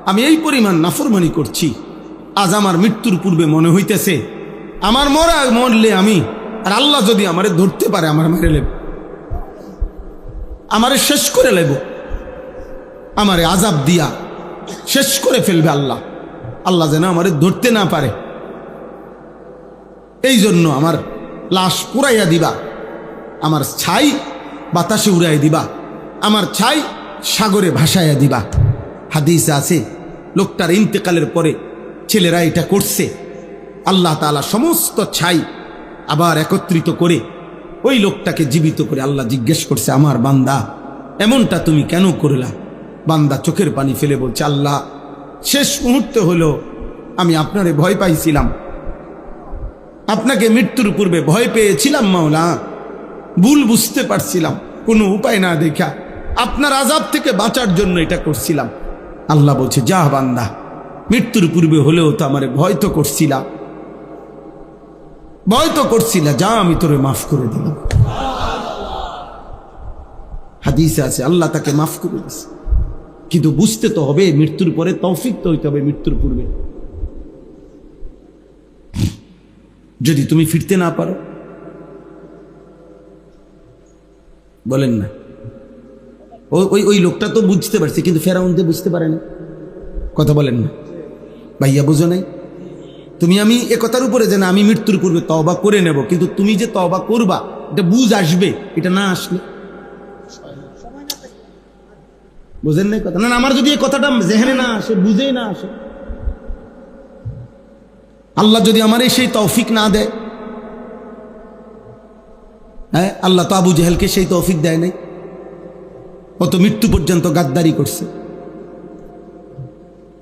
Speaker 1: আমি এই পরিমাণ নাফরমানি করছি, আজ আমার মৃত্যুর পূর্বে মনে হইতেছে আমার মরলে আমি, আর আল্লাহ যদি আমারে ধরতে পারে, আমার মেরে লেব, আমারে শেষ করে লেব, আমারে আজাব দিয়া শেষ করে ফেলবে আল্লাহ, আল্লাহ যেন আমারে ধরতে না পারে, এই জন্য আমার লাশ পুরাইয়া দিবা, আমার ছাই বাতাসে উড়াই দিবা, আমার ছাই সাগরে ভাসাইয়া দিবা। হাদিসে আছে লোকটার ইন্তেকালের পরে ছেলেরা এটা করছে, আল্লাহ তাআলা সমস্ত ছাই আবার একত্রিত করে ওই লোকটাকে জীবিত করে আল্লাহ জিজ্ঞেস করছে, আমার বান্দা এমনটা তুমি কেন করলা? বান্দা চোখের পানি ফেলে বলছে, আল্লাহ শেষ মুহূর্তে হলো আমি আপনারে ভয় পাইছিলাম, আপনাকে মৃত্যুর পূর্বে ভয় পেয়েছিলাম মাওলা, ভুল বুঝতে পারছিলাম, কোনো উপায় না দেখা আপনার আযাব থেকে বাঁচার জন্য এটা করছিলাম। আল্লাহ বলছে, যা বান্দা, মৃত্যুর পূর্বে হলেও তো আমারে ভয় তো করছিলা, যা আমি তোরে মাফ করে দিলাম। হাদিসে আছে আল্লাহ তাকে মাফ করে দিছে, কিন্তু বুঝতে তো হবে মৃত্যুর পরে, তৌফিক তো হইতে হবে মৃত্যুর পূর্বে। যদি তুমি ফিরতে না পারো, বলেন না। ওই ওই লোকটা তো বুঝতে পারছে, কিন্তু ফেরাউন যে বুঝতে পারে না। কথা বলেন না ভাইয়া, বুঝো নাই? তুমি আমি এ কথার উপরে যে না আমি মৃত্যুর পূর্বে তওবা করে নেব, কিন্তু তুমি যে তওবা করবা এটা বুঝ আসবে, এটা না আসলে বুঝেন নাই কথা। না আমার যদি এই কথাটা জেহেনে না আসে, বুঝেই না আসে, আল্লাহ যদি আমার সেই তৌফিক না দেয়, হ্যাঁ আল্লাহ তো আবু জেহেলকে সেই তৌফিক দেয় নাই, ও তো মৃত্যু পর্যন্ত গাদ্দারি করছে।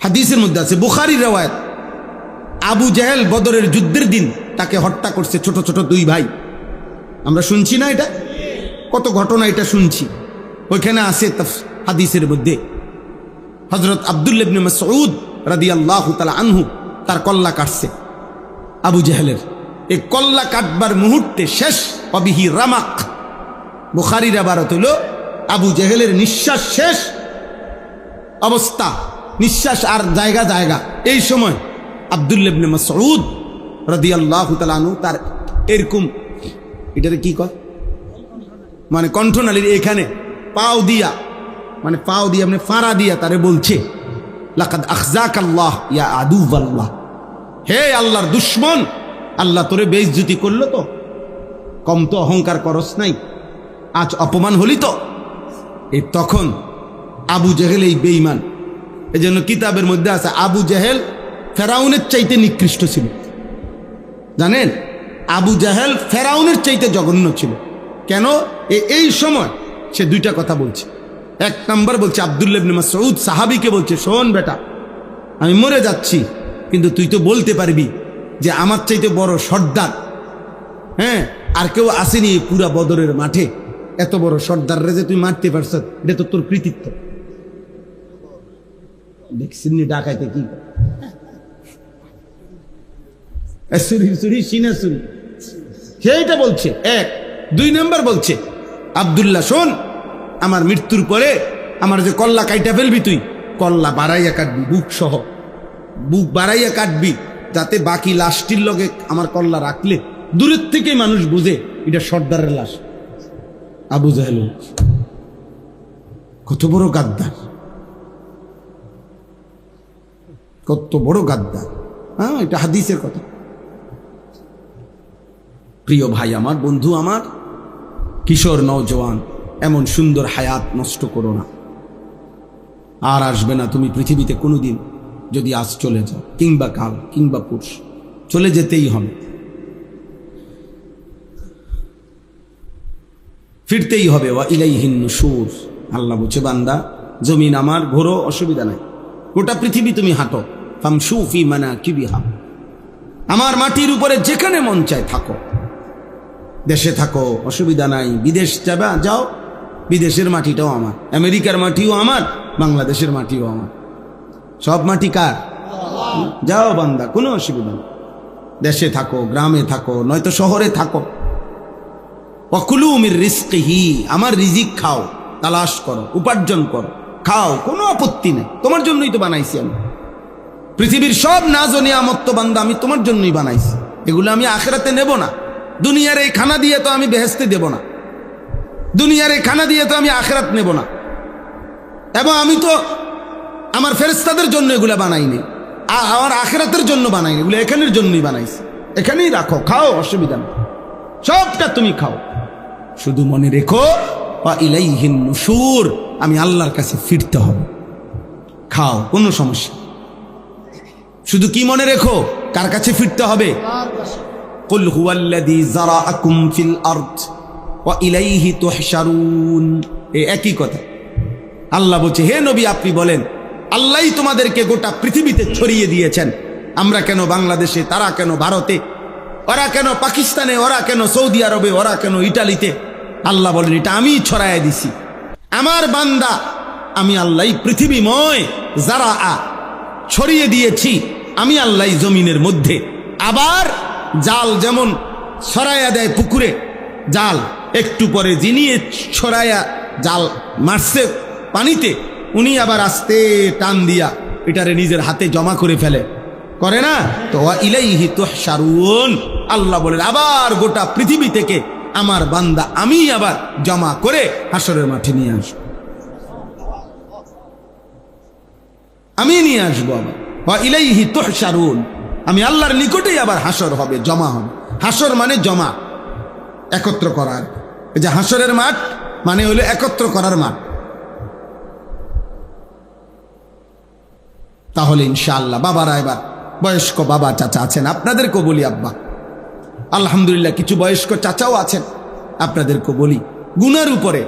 Speaker 1: হাদিসের মধ্যে আছে, বুখারীর রওয়ায়াত, আবু জেহেল বদরের যুদ্ধের দিন তাকে হত্যা করছে ছোট ছোট দুই ভাই। আমরা শুনছি না এটা, কত ঘটনা এটা শুনছি। ওইখানে আছে হাদিসের মধ্যে হযরত আব্দুল্লাহ ইবনে মাসউদ রাদিয়াল্লাহু তাআলা আনহু তার কল্লা কাটছে আবু জেহেলের। এই কল্লা কাটবার মুহূর্তে শেষ অবিহি রামাক, বুখারীর ইবারত হলো আবু জেহেলের নিঃশ্বাস শেষ অবস্থা, নিঃশ্বাস আর জায়গা জায়গা। এই সময় আব্দুল্লাহ ইবনে মাসউদ রাদিয়াল্লাহু তাআলা আনহু তার এরকম, এটারে কি কয়, মানে কণ্ঠনালীর এখানে পাও দিয়া, মানে পাও দিয়া মানে ফাড়া দিয়া তারে বলছে, লাকাদ আখজাকাল্লাহ ইয়া আদুওয়াল্লাহ, হে আল্লাহর দুশমন, আল্লাহ তোরে বেইজ্জতি করলো তো, কম তো অহংকার করস নাই, আজ অপমান হলি তো। এই তখন আবু জেহেল এই বেঈমান, এজন্য কিতাবের মধ্যে আছে আবু জেহেল ফেরাউনের চাইতে নিকৃষ্ট ছিল। জানেন, আবু জেহেল ফেরাউনের চাইতে জঘন্য ছিল। কেন? এই সময় সে দুইটা কথা বলছে। এক নাম্বার বলছে আব্দুল্লাহ ইবনে মাসউদ সাহাবীকে বলছে, শোন বেটা, আমি মরে যাচ্ছি, কিন্তু তুই তো বলতে পারবি যে আমার চাইতে বড় সর্দার, হ্যাঁ, আর কেউ আসেনি এই পুরা বদরের মাঠে, এত বড় সর্দার রে যে তুই মারতে পারছ, এটা তো তোর কৃতিত্ব। দেখছিস ডাকাইতে কি সেইটা বলছে। এক, দুই নাম্বার বলছে আব্দুল্লাহ শোন, আমার মৃত্যুর পরে আমার যে কল্লা কাইটা ফেলবি, তুই কল্লা বাড়াইয়া কাটবি, বুক সহ বুক বাড়াইয়া কাটবি, যাতে বাকি লাশটির লগে আমার কল্লা রাখলে দূরের থেকে মানুষ বুঝে এটা সর্দারের লাশ। আবু জেহেল কত বড় গাদ্দার, কত বড় গাদ্দার। হ্যাঁ, এটা হাদিসের কথা। প্রিয় ভাই আমার, বন্ধু আমার, কিশোর নওজওয়ান, এমন সুন্দর হায়াত নষ্ট করো না। আর আসবে না তুমি পৃথিবীতে কোনোদিন, যদি আজ চলে যাও, কিংবা কাল কিংবা পুরুষ, চলে যেতেই হবে, ফিরতেই হবে। ওয়া ইলাইহিন নুশুর, আল্লাহ বলছে বান্দা জমিন আমার, ঘোরো, অসুবিধা নাই, গোটা পৃথিবী তুমি হাঁটো, ফামশু ফি মানাকিবিহা, আমার মাটির উপরে যেখানে মন চায় থাকো, দেশে থাকো অসুবিধা নাই, বিদেশ যাবা যাও, বিদেশের মাটিটাও আমার, আমেরিকার মাটিও আমার, বাংলাদেশের মাটিও আমার, সব মাটি কার? যাও বান্দা, কোনো অসুবিধা নেই, দেশে থাকো, গ্রামে থাকো, নয়তো শহরে থাকো। ওয়াকুলু মির রিজকিহি, আমার রিজিক খাও, তালাশ করো, উপার্জন করো, খাও, কোনো আপত্তি নেই, তোমার জন্যই তো বানাইছি আমি। পৃথিবীর সব নাজ ও নিয়ামত তো বান্দা আমি তোমার জন্যই বানাইছি, এগুলো আমি আখিরাতে নেব না। দুনিয়ার এই খানা দিয়ে তো আমি বেহেশতে দেব না, দুনিয়ার এই খানা দিয়ে তো আমি আখিরাত নেব না। এবং আমি তো আমার ফেরেশতাদের জন্য এগুলো বানাইনি, আমার আখিরাতের জন্য বানাইনি, এগুলো এখানের জন্যই বানাইছি। এখানেই রাখো, খাও, অসুবিধা নেই, সবটা তুমি খাও, শুধু মনে রেখো ওয়া ইলাইহিন নুশুর, আমি আল্লাহর কাছে ফিরতে হবে। খাও, কোনো সমস্যা, শুধু কি মনে রেখো, কার কাছে ফিরতে হবে? কুল হুয়াল্লাযী যারাআকুম ফিল আরদ ওয়া ইলাইহি তুহশারুন, এই একই কথা। আল্লাহ বলছে, হে নবী আপনি বলেন, আল্লাহই তোমাদেরকে গোটা পৃথিবীতে ছড়িয়ে দিয়েছেন। আমরা কেন বাংলাদেশে, তারা কেন ভারতে, ওরা কেন পাকিস্তানে, ওরা কেন সৌদি আরবে, ওরা কেন ইটালিতে? আল্লাহ বলেন, এটা আমি ছড়াইয়া দিছি, আমার বান্দা আমি আল্লাহ পৃথিবীময় যারা ছড়িয়ে দিয়েছি, আমি আল্লাহ জমিনের মধ্যে। আবার জাল যেমন ছড়াইয়া দেয় পুকুরে, জাল একটু পরে যিনি ছড়াইয়া জাল মারছে পানিতে, উনি আবার আস্তে টান দিয়া এটারে নিজের হাতে জমা করে ফেলে, করে না? তো ওয়া ইলাইহি তুহশারুন, আল্লাহ বলেন আবার গোটা পৃথিবী থেকে আমার বান্দা আমি আবার জমা করে হাসরের মাঠে নিয়ে আসবো, আমি নিয়ে আসবো আবার। ওয়া ইলাইহি তুহশারুন, আমি আল্লাহর নিকটেই আবার হাসর হবে, জমা হবে। হাসর মানে জমা, একত্র করার। এই যে হাসরের মাঠ মানে হলো একত্র করার মাঠ। তাহলে ইনশাআল্লাহ বাবারা, এবার বয়স্ক বাবা চাচা আছেন, আপনাদেরকেও বলি আব্বা, আলহামদুলিল্লাহ কিছু বয়স্ক চাচাও আছেন, আপনাদেরকেও বলি গুনার উপরে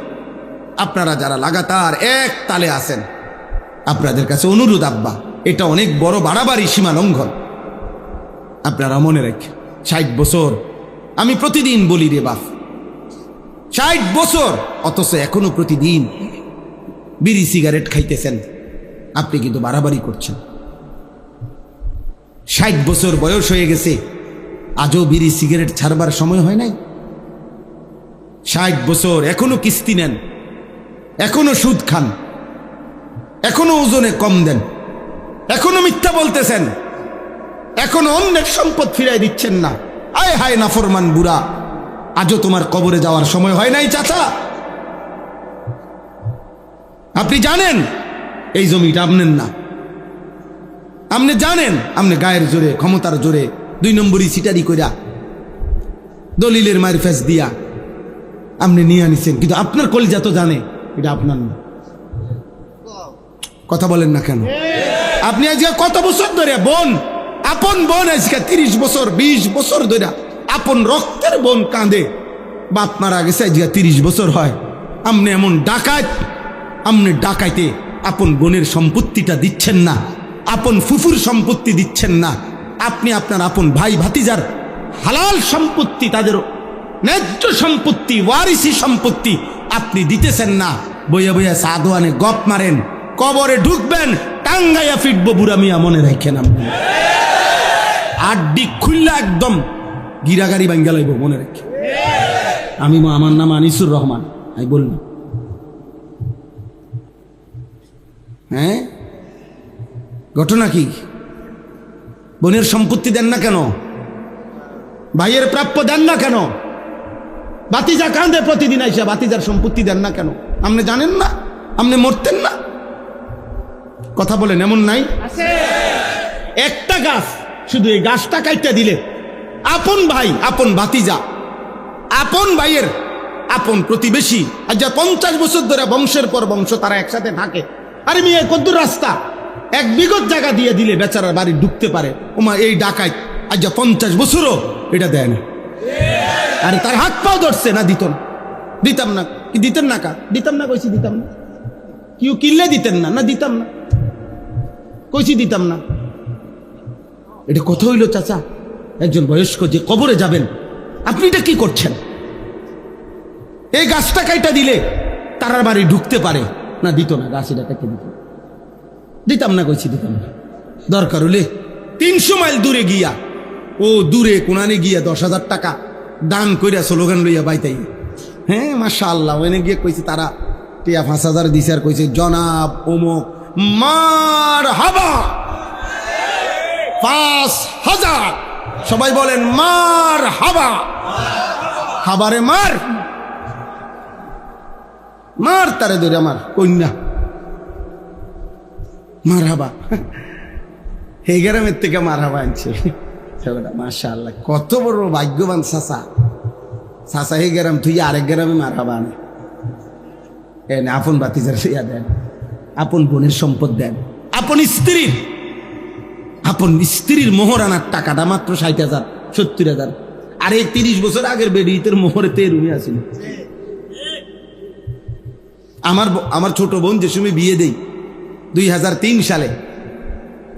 Speaker 1: আপনারা যারা লাগাতার এক তালে আছেন, আপনাদের কাছে অনুরোধ আব্বা, এটা অনেক বড় বাড়াবাড়ি, সীমা লঙ্ঘন। আপনারা মনে রাখেন 60 বছর, আমি প্রতিদিন বলি রে বাপ, 60 বছর অথচ এখনো প্রতিদিন বিড়ি সিগারেট খাইতেছেন, আপনি কিন্তু বাড়াবাড়ি করছেন। 60 বছর বয়স হয়ে গেছে, আজও বিড়ি সিগারেট ছাড়বার সময় হয় নাই। 60 বছর এখনো কিস্তি নেন, এখনো সুদ খান, এখনো ওজনে কম দেন, এখনো মিথ্যা বলতেছেন, এখনো অন্যের সম্পদ ফিরাই দিচ্ছেন না। আয় হায় নাফরমান বুড়া, আজও তোমার কবরে যাওয়ার সময় হয় নাই চাচা। আপনি জানেন এই জমিটা আপনার না, আপনি জানেন আপনি গায়ের জোরে, ক্ষমতার জোরে 2 নম্বরই সিটারি কইরা দলিলের মায়ের ফেস দিয়া আপনি নিয়ে আনিছেন, কিন্তু আপনার কলিজা তো জানে এটা আপনার না। কথা বলেন না কেন? আপনি আজকে কত বছর ধরে বোন, আপন বোন আজকে 30 বছর 20 বছর ধরে আপন রক্তের বোন কাঁদে, বাপ মারা গেছে আজকে 30 বছর হয়, আপনি এমন ডাকাত, আপনি ডাকাইতে আপন বোনের সম্পত্তিটা দিচ্ছেন না, আপন ফুফুর সম্পত্তি দিচ্ছেন না, আপনি আপনার আপন ভাই ভাতিজার হালাল সম্পত্তি, তাদের ন্যায্য সম্পত্তি, ওয়ারিসি সম্পত্তি আপনি দিতেছেন না। বইয়া বইয়া সাদওয়ানে গপ মারেন, কবরে ঢুকবেন টাঙ্গাইয়া ফিটবো বুড়া মিয়া, মনে রাখেন। আপনি আড্ডি খুললা একদম গিরাগারি ভাঙ্গা লাইব, মনে রাখেন। আমার নাম আনিসুর রহমান, আমি বললাম হ্যাঁ, ঘটনা কি? বোনের সম্পত্তি দেন না কেন? ভাইয়ের প্রাপ্য দেন না কেন? বাতিজা কাঁদে প্রতিদিন আইসা, বাতিজার সম্পত্তি দেন না কেন? আপনি জানেন না আপনি মরতেন না? কথা বলেন, এমন নাই? একটা গাছ, শুধু এই গাছটা কাইটা দিলে আপন ভাই, আপন ভাতিজা, আপন ভাইয়ের আপন প্রতিবেশী, আজ 50 বছর ধরে বংশের পর বংশ তারা একসাথে থাকে। আরে মেয়ে কদ্দুর রাস্তা, 1 বিঘত জায়গা দিয়ে দিলে বেচারার বাড়ি ঢুকতে পারে। ওমা এই ডাকাত আজ 50 বছরও এটা দেয় না। আরে তার হাত পাও ধরছে না, দিত না, দিতাম না। কি দিতেন না? কা দিতাম না, কইছি দিতাম না। কেউ কিনলে দিতেন না? না দিতাম না, কইছি দিতাম না। এটা কথা হইল চাচা? একজন বয়স্ক যে কবরে যাবেন, আপনি এটা কি করছেন? এই গাছটা কাইটা দিলে তারার বাড়ি ঢুকতে পারে না, দিত না, গাছ এটা কেটে দিত, দিতাম না, কইছি দিতাম না। দরকার হলে 300 মাইল দূরে গিয়া, ও দূরে কোনানে গিয়া 10,000 টাকা দান কইরা স্লোগান লইয়া বাইতাই। হ্যাঁ মাশাআল্লাহ, ওখানে গিয়ে কইছি তারা টিয়া 5,000 দিছে, আর কইছে জনাব অমুক মারহাবা 5,000। সবাই বলেন মারহাবা। হাবারে মার, মার তারে ধরে আমার কন্যা মারহাবা। এই গ্রামের থেকে মারহাবা আনছে। মাশাআল্লাহ, কত বড় ভাগ্যবান চাচা। চাচা এই গ্রাম তুই আরেক গ্রামে মারহাবা আনে, এনে আপন বাতিজার ইয়া দেন, আপন বোনের সম্পদ দেন, আপন স্ত্রীর মোহর আনার টাকাটা মাত্র 60,000 70,000। আর এই 30 বছর আগের বেডিতের মোহরে তেরুমি আছিল। আমার ছোট বোন যে সময় বিয়ে দেই 2003 সালে,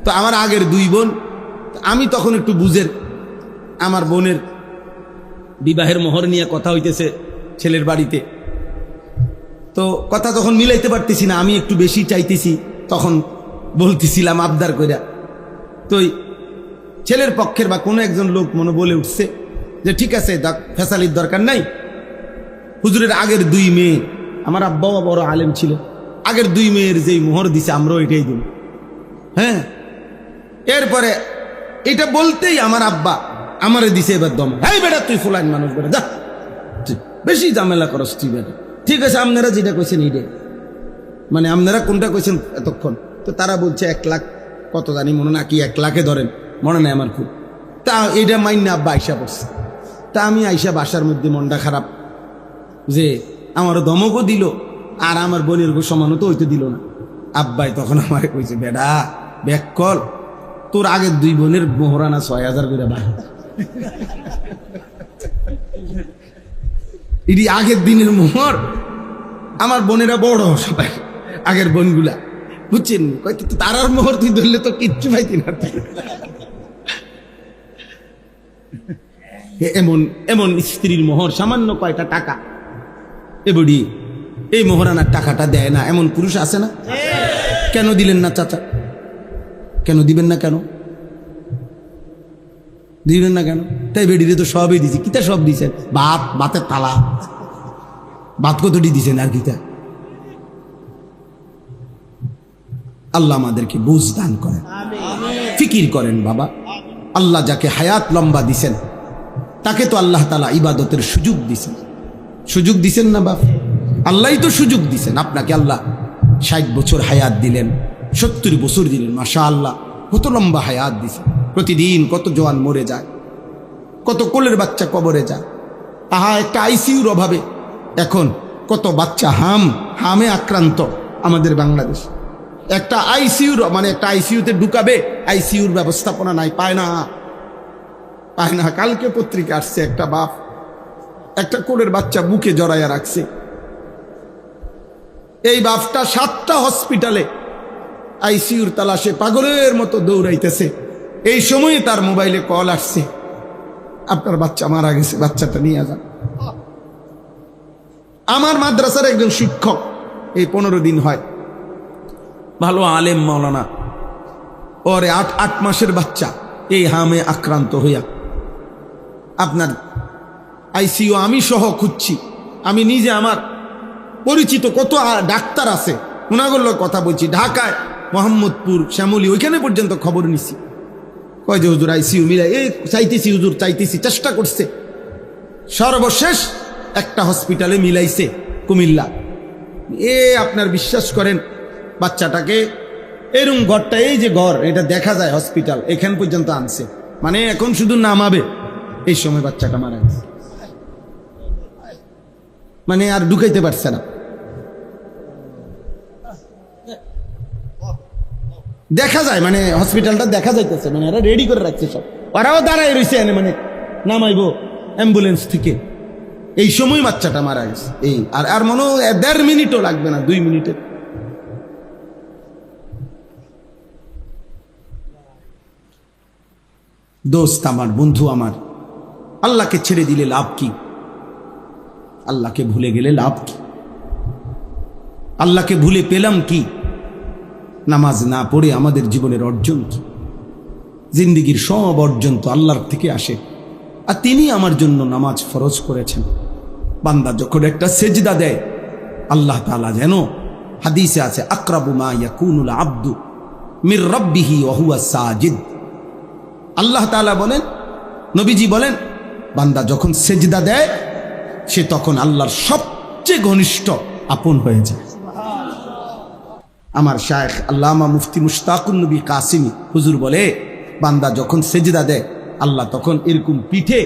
Speaker 1: তো আমার আগের 2 বোন, আমি তখন একটু বুঝের, আমার বোনের বিবাহের মোহর নিয়ে কথা হইতেছে ছেলের বাড়িতে। তো কথা তখন মিলাইতে পারতেছি না, আমি একটু বেশি চাইতেছি, তখন বলতেছিলাম আবদার কইরা। তো ছেলের পক্ষের বা কোনো একজন লোক মনে বলে উঠছে যে ঠিক আছে, ফেসালির দরকার নাই। হুজুরের আগের 2 মেয়ে, আমার আব্বাও বড় আলেম ছিল, আগের 2 মেয়ের যেই মোহর দিছে আমরাও এটাই দিন। হ্যাঁ, এরপরে এটা বলতেই আমার আব্বা আমারে দিছে এবার দম, এই বেটা তুই ফুলাইন মানুষ বেটা যা, বেশি ঝামেলা করস তুই বেটা। ঠিক আছে আপনারা যেটা কইছেন এইটা, মানে আপনারা কোনটা কইছেন এতক্ষণ, তো তারা বলছে 1 লাখ কত জানি মনে না কি 1 লাখে ধরেন মনে নাই আমার খুব। তা এইটা মাইন না আব্বা আইসা পড়ছে। তা আমি আইসা বাসার মধ্যে মনটা খারাপ যে আমার ধমকও দিল আর আমার বোনের সমানও তো হইতে দিল না। আব্বাই তখন আমারে কইছে, বেডা ব্যাক কল, তোর আগের 2 বোনের মোহরানা 6000 করে বাড়ি, এটি আগের দিনের মোহর। আমার বোনেরা বড় সবাই, আগের বোনগুলা বুঝছেন, তারার মোহর তুই ধরলে তো কিচ্ছু পাইতি না। এমন এমন স্ত্রীর মোহর সামান্য কয়টা টাকা, এবডি এই মোহরানার টাকাটা দেয় না, এমন পুরুষ আছে না? কেন দিলেন না চাচা? কেন দিবেন না? কেন দিবেন না? কেন? তাই বেডিরে তো সবই দিছি। কিতা সব দিছেন? ভাতের তালা, ভাত কতটি দিছেন আর কিতা? আল্লাহ আমাদেরকে বুঝ দান করেন, ফিকির করেন বাবা। আল্লাহ যাকে হায়াত লম্বা দিছেন তাকে তো আল্লাহ তাআলা ইবাদতের সুযোগ দিছেন। সুযোগ দিছেন না বাপ? আল্লাহই তো সুযোগ দিছেন আপনাকে। আল্লাহ 60 বছর হায়াত দিলেন, 70 বছর দিলেন, মাশাআল্লাহ কত লম্বা হায়াত দিছেন। প্রতিদিন কত জওয়ান মরে যায়, কত কোলের বাচ্চা কবরে যায়। আহা, একটা আইসিইউর অভাবে এখন কত বাচ্চা হামে আক্রান্ত আমাদের বাংলাদেশ। একটা আইসিইউর মানে একটা আইসিইউতে ঢুকাবে, আইসিইউর ব্যবস্থাপনা নাই, পায় না। কালকে পত্রিকা আসছে, একটা বাপ একটা কোলের বাচ্চা বুকে জড়াইয়া রাখছে। এই বাপটা 7টা হসপিটালে আইসিইউর তালাশে পাগলের মতো দৌড়াইতেছে। এই সময়ে তার মোবাইলে কল আসছে, আপনার বাচ্চা মারা গেছে, বাচ্চাটা নিয়ে যান। আমার মাদ্রাসার একজন শিক্ষক, এই 15 দিন হয়, ভালো আলেম মাওলানা, ওরে 8 মাসের বাচ্চা এই হামে আক্রান্ত হইয়া আপনার আইসিইউ আমি সহ খুঁজছি। আমি নিজে, আমার পরিচিত কত ডাক্তার আছে ওনাগুলোর কথা বলছি, ঢাকায় মোহাম্মদপুর, শ্যামলী, ওইখানে পর্যন্ত খবর নিছি। কয় যে হুজুর আইসিইউ মিলাই, এই চাইতেছি হুজুর, চাইতেছি, চেষ্টা করছে। সর্বশেষ একটা হসপিটালে মিলাইছে কুমিল্লা। আপনার বিশ্বাস করেন, বাচ্চাটাকে এরকম ঘরটা, এই যে ঘর, এটা দেখা যায় হসপিটাল, এখান পর্যন্ত আনছে, মানে এখন শুধু নামাবে, এই সময় বাচ্চাটা মারা গেছে। মানে আর ঢুকাইতে পারছে না, দেখা যায়, মানে হসপিটালটা দেখা যাইতেছে, মানে এরা রেডি করে রাখছে সব, ওরাও দাঁড়ায় রয়েছে, মানে নামাইবো অ্যাম্বুলেন্স থেকে। এই সময় বাচ্চাটা মারা গেছে। এই আর মনে 1.5 মিনিটও লাগবে না, 2 মিনিটের। দোস্ত আমার, বন্ধু আমার, আল্লাহকে ছেড়ে দিলে লাভ কি? আল্লাহকে ভুলে গেলে লাভ কি? আল্লাহকে ভুলে পেলাম কি? নামাজ না পড়ে আমাদের জীবনের অর্জন কি? জিন্দিগির সব অর্জন তো আল্লাহর থেকে আসে, আর তিনি আমার জন্য নামাজ ফরজ করেছেন। বান্দা যখন একটা সেজদা দেয়, আল্লাহ তাআলা যেন, হাদিসে আছে, আকরাবু মা ইয়াকুনুল আবদু মির রাব্বিহি ওয়া হুয়া সাজিদ। আল্লাহ তাআলা বলেন, নবীজি বলেন, বান্দা যখন সেজদা দেয় সে তখন আল্লাহর সবচেয়ে ঘনিষ্ঠ আপন হয়ে যায়। আমার শায়েখ আল্লামা মুফতি মুশতাকুন নবী কাসিমি হুজুর বলে, বান্দা যখন সেজদা দেয় আল্লাহ তখন এরকম পিঠে,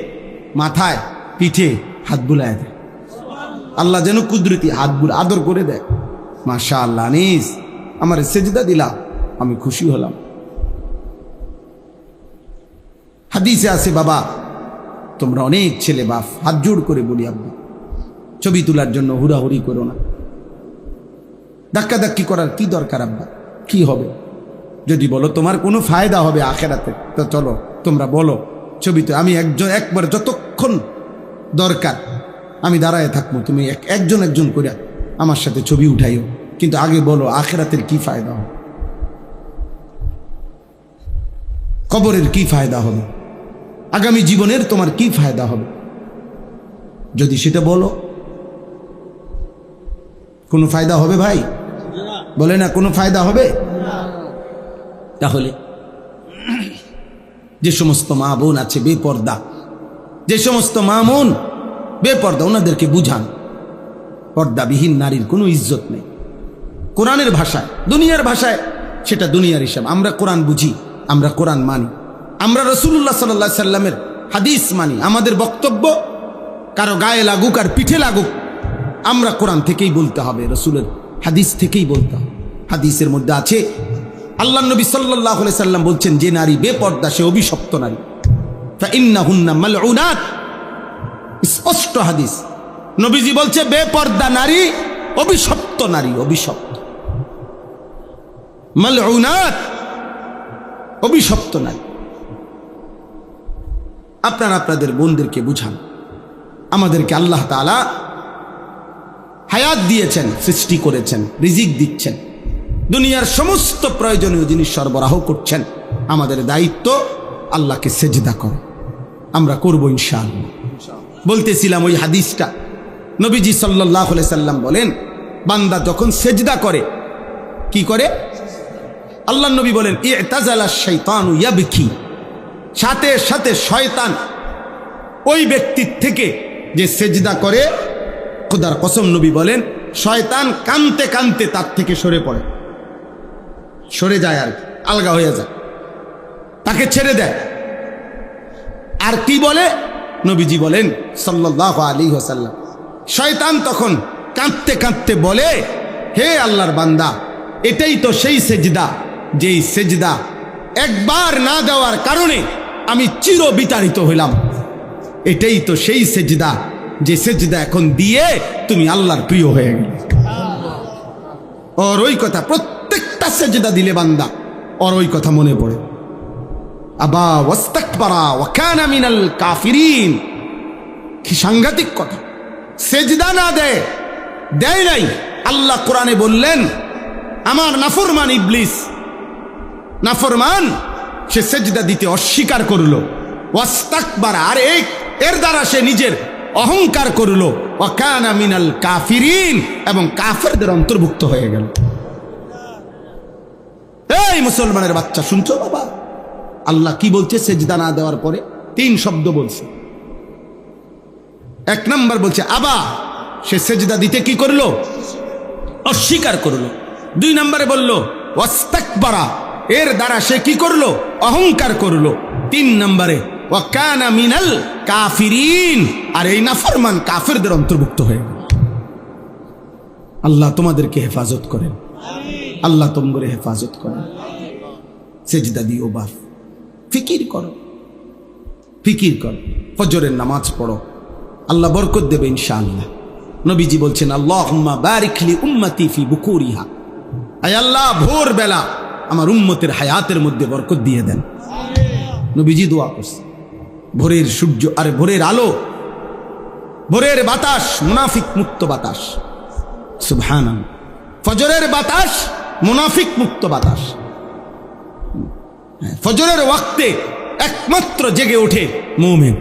Speaker 1: মাথায়, পিঠে হাত বুলায় দেয়। আল্লাহ যেন কুদরতি হাত আদর করে দেয়। মাশাআল্লাহ, আনিস আমার সেজদা দিলা, আমি খুশি হলাম। হাদিসে আছে, বাবা তোমরা অনেক ছেলে বাপ, হাত জোড় করে বলি, আব্বা ছবি তোলার জন্য হুড়াহুড়ি করো না, ধাক্কাধাক্কি করার কি দরকার আব্বা? কি হবে? যদি বলো তোমার কোনো ফায়দা হবে আখেরাতে, তো চলো তোমরা বলো, ছবি তো আমি একবার যতক্ষণ দরকার আমি দাঁড়ায় থাকবো, তুমি একজন করে আমার সাথে ছবি উঠাইও, কিন্তু আগে বলো আখেরাতের কি ফায়দা হবে, কবরের কি ফায়দা হবে, আগামী জীবনের তোমার কি ফায়দা হবে? যদি সেটা বলো, কোনো ফায়দা হবে ভাই? বলে না কোনো ফায়দা হবে? তাহলে যে সমস্ত মা বোন আছে বেপর্দা, যে সমস্ত মা বোন বেপর্দা, ওনাদেরকে বুঝান পর্দাবিহীন নারীর কোনো ইজ্জত নেই। কোরআনের ভাষায়, দুনিয়ার ভাষায় সেটা দুনিয়ার হিসাব। আমরা কোরআন বুঝি, আমরা কোরআন মানি, আমরা রাসূলুল্লাহ সাল্লাল্লাহু আলাইহি সাল্লামের হাদিস মানি। আমাদের বক্তব্য কারো গায়ে লাগুক আর পিঠে লাগুক, আমরা কোরআন থেকেই বলতে হবে, রাসূলের হাদিস থেকেই বলতে হবে। হাদিসের মধ্যে আছে, আল্লাহ নবী সাল্লাল্লাহু আলাইহি সাল্লাম বলছেন, যে নারী বেপর্দা সে অভিশপ্ত নারী। ফাইন্নাহুন্না মালউনাত, স্পষ্ট হাদিস। নবীজি বলছে বেপর্দা নারী অভিশপ্ত নারী, অভিশপ্ত, মালউনাত, অভিশপ্ত নারী। আপনারা আপনাদের বোনদেরকে বুঝান। আমাদেরকে আল্লাহ তাআলা হায়াত দিয়েছেন, সৃষ্টি করেছেন, রিজিক দিচ্ছেন, দুনিয়ার সমস্ত প্রয়োজনীয় জিনিস সরবরাহ করছেন। আমাদের দায়িত্ব আল্লাহকে সেজদা করা। আমরা করব ইনশাআল্লাহ। বলতেছিলাম ওই হাদিসটা, নবীজি সাল্লাল্লাহু আলাইহি সাল্লাম বলেন, বান্দা যখন সেজদা করে, কি করে? আল্লাহ নবী বলেন, ইতাজালা শাইতানু ইয়াবকি, সাথে সাথে শয়তান ওই ব্যক্তির থেকে যে সেজদা করে, খোদার কসম নবী বলেন, শয়তান কানতে কানতে তার থেকে সরে পড়ে, সরে যায়, আর আলগা হয়ে যায়, তাকে ছেড়ে দেয়। আর কি বলে? নবীজি বলেন সাল্লাল্লাহু আলাইহি ওয়াসাল্লাম, শয়তান তখন কাঁদতে কাঁদতে বলে, হে আল্লাহর বান্দা, এটাই তো সেই সেজদা, যেই সেজদা একবার না দেওয়ার কারণে আমি চির বিতাড়িত হইলাম। এটাই তো সেই সেজদা, যে সেজদা এখন দিয়ে তুমি আল্লাহর প্রিয় হয়ে গেলে। ওর ওই কথা, প্রত্যেকটা সেজদা দিলে বান্দা ওর ওই কথা মনে পড়ে। আবা ওয়াস্তাকবারা ওয়া কানা মিনাল কাফিরিন, কি সাংঘাতিক কথা! সেজদা না দেয়, দেয় নাই। আল্লাহ কোরআনে বললেন, আমার নাফরমান ইবলিস, নাফরমান, সে সেজদা দিতে অস্বীকার করলো। ওয়াস্তাকবারা, আর এর দ্বারা সে নিজের অহংকার করলো। ওয়া কানা মিনাল কাফিরিন, এবং কাফেরদের অন্তর্ভুক্ত হয়ে গেল। এই মুসলমানের বাচ্চা, শুনছো বাবা? আল্লাহ কি বলছে সেজদা না দেওয়ার পরে? 3 শব্দ বলছে। 1 নম্বর বলছে আবা, সে সেজদা দিতে কি করলো? অস্বীকার করলো। 2 নম্বরে বললো ওয়াস্তাকবারা, এর দ্বারা সে কি করলো? অহংকার করলো। 3 নম্বরে ওয়া কানা মিনাল কাফিরিন, আর এই নাফরমান কাফেরদের অন্তর্ভুক্ত হয়ে গেল। আল্লাহ তোমাদেরকে হেফাজত করেন, আল্লাহ তোমরে হেফাজত করেন। সেজদা দিও বাপ, ফিকির করো, ফিকির করো, ফজরের নামাজ পড়ো, আল্লাহ বরকত দেবে ইনশাআল্লাহ। নবীজি বলছেন, আল্লাহুম্মা বারিক লি উম্মতি ফি বুকুরিহা, আয় আল্লাহ ভোর বেলা আমার উম্মতের হায়াতের মধ্যে বরকত দিয়ে দেন। নবীজি দোয়া করছে। ভোরের সূর্য, আরে ভোরের আলো, ভোরের বাতাস মুনাফিক মুক্ত বাতাস, সুবহানাল্লাহ। ফজরের বাতাস মুনাফিক মুক্ত বাতাস। ফজরের ওয়াক্তে একমাত্র জেগে ওঠে মুমিন,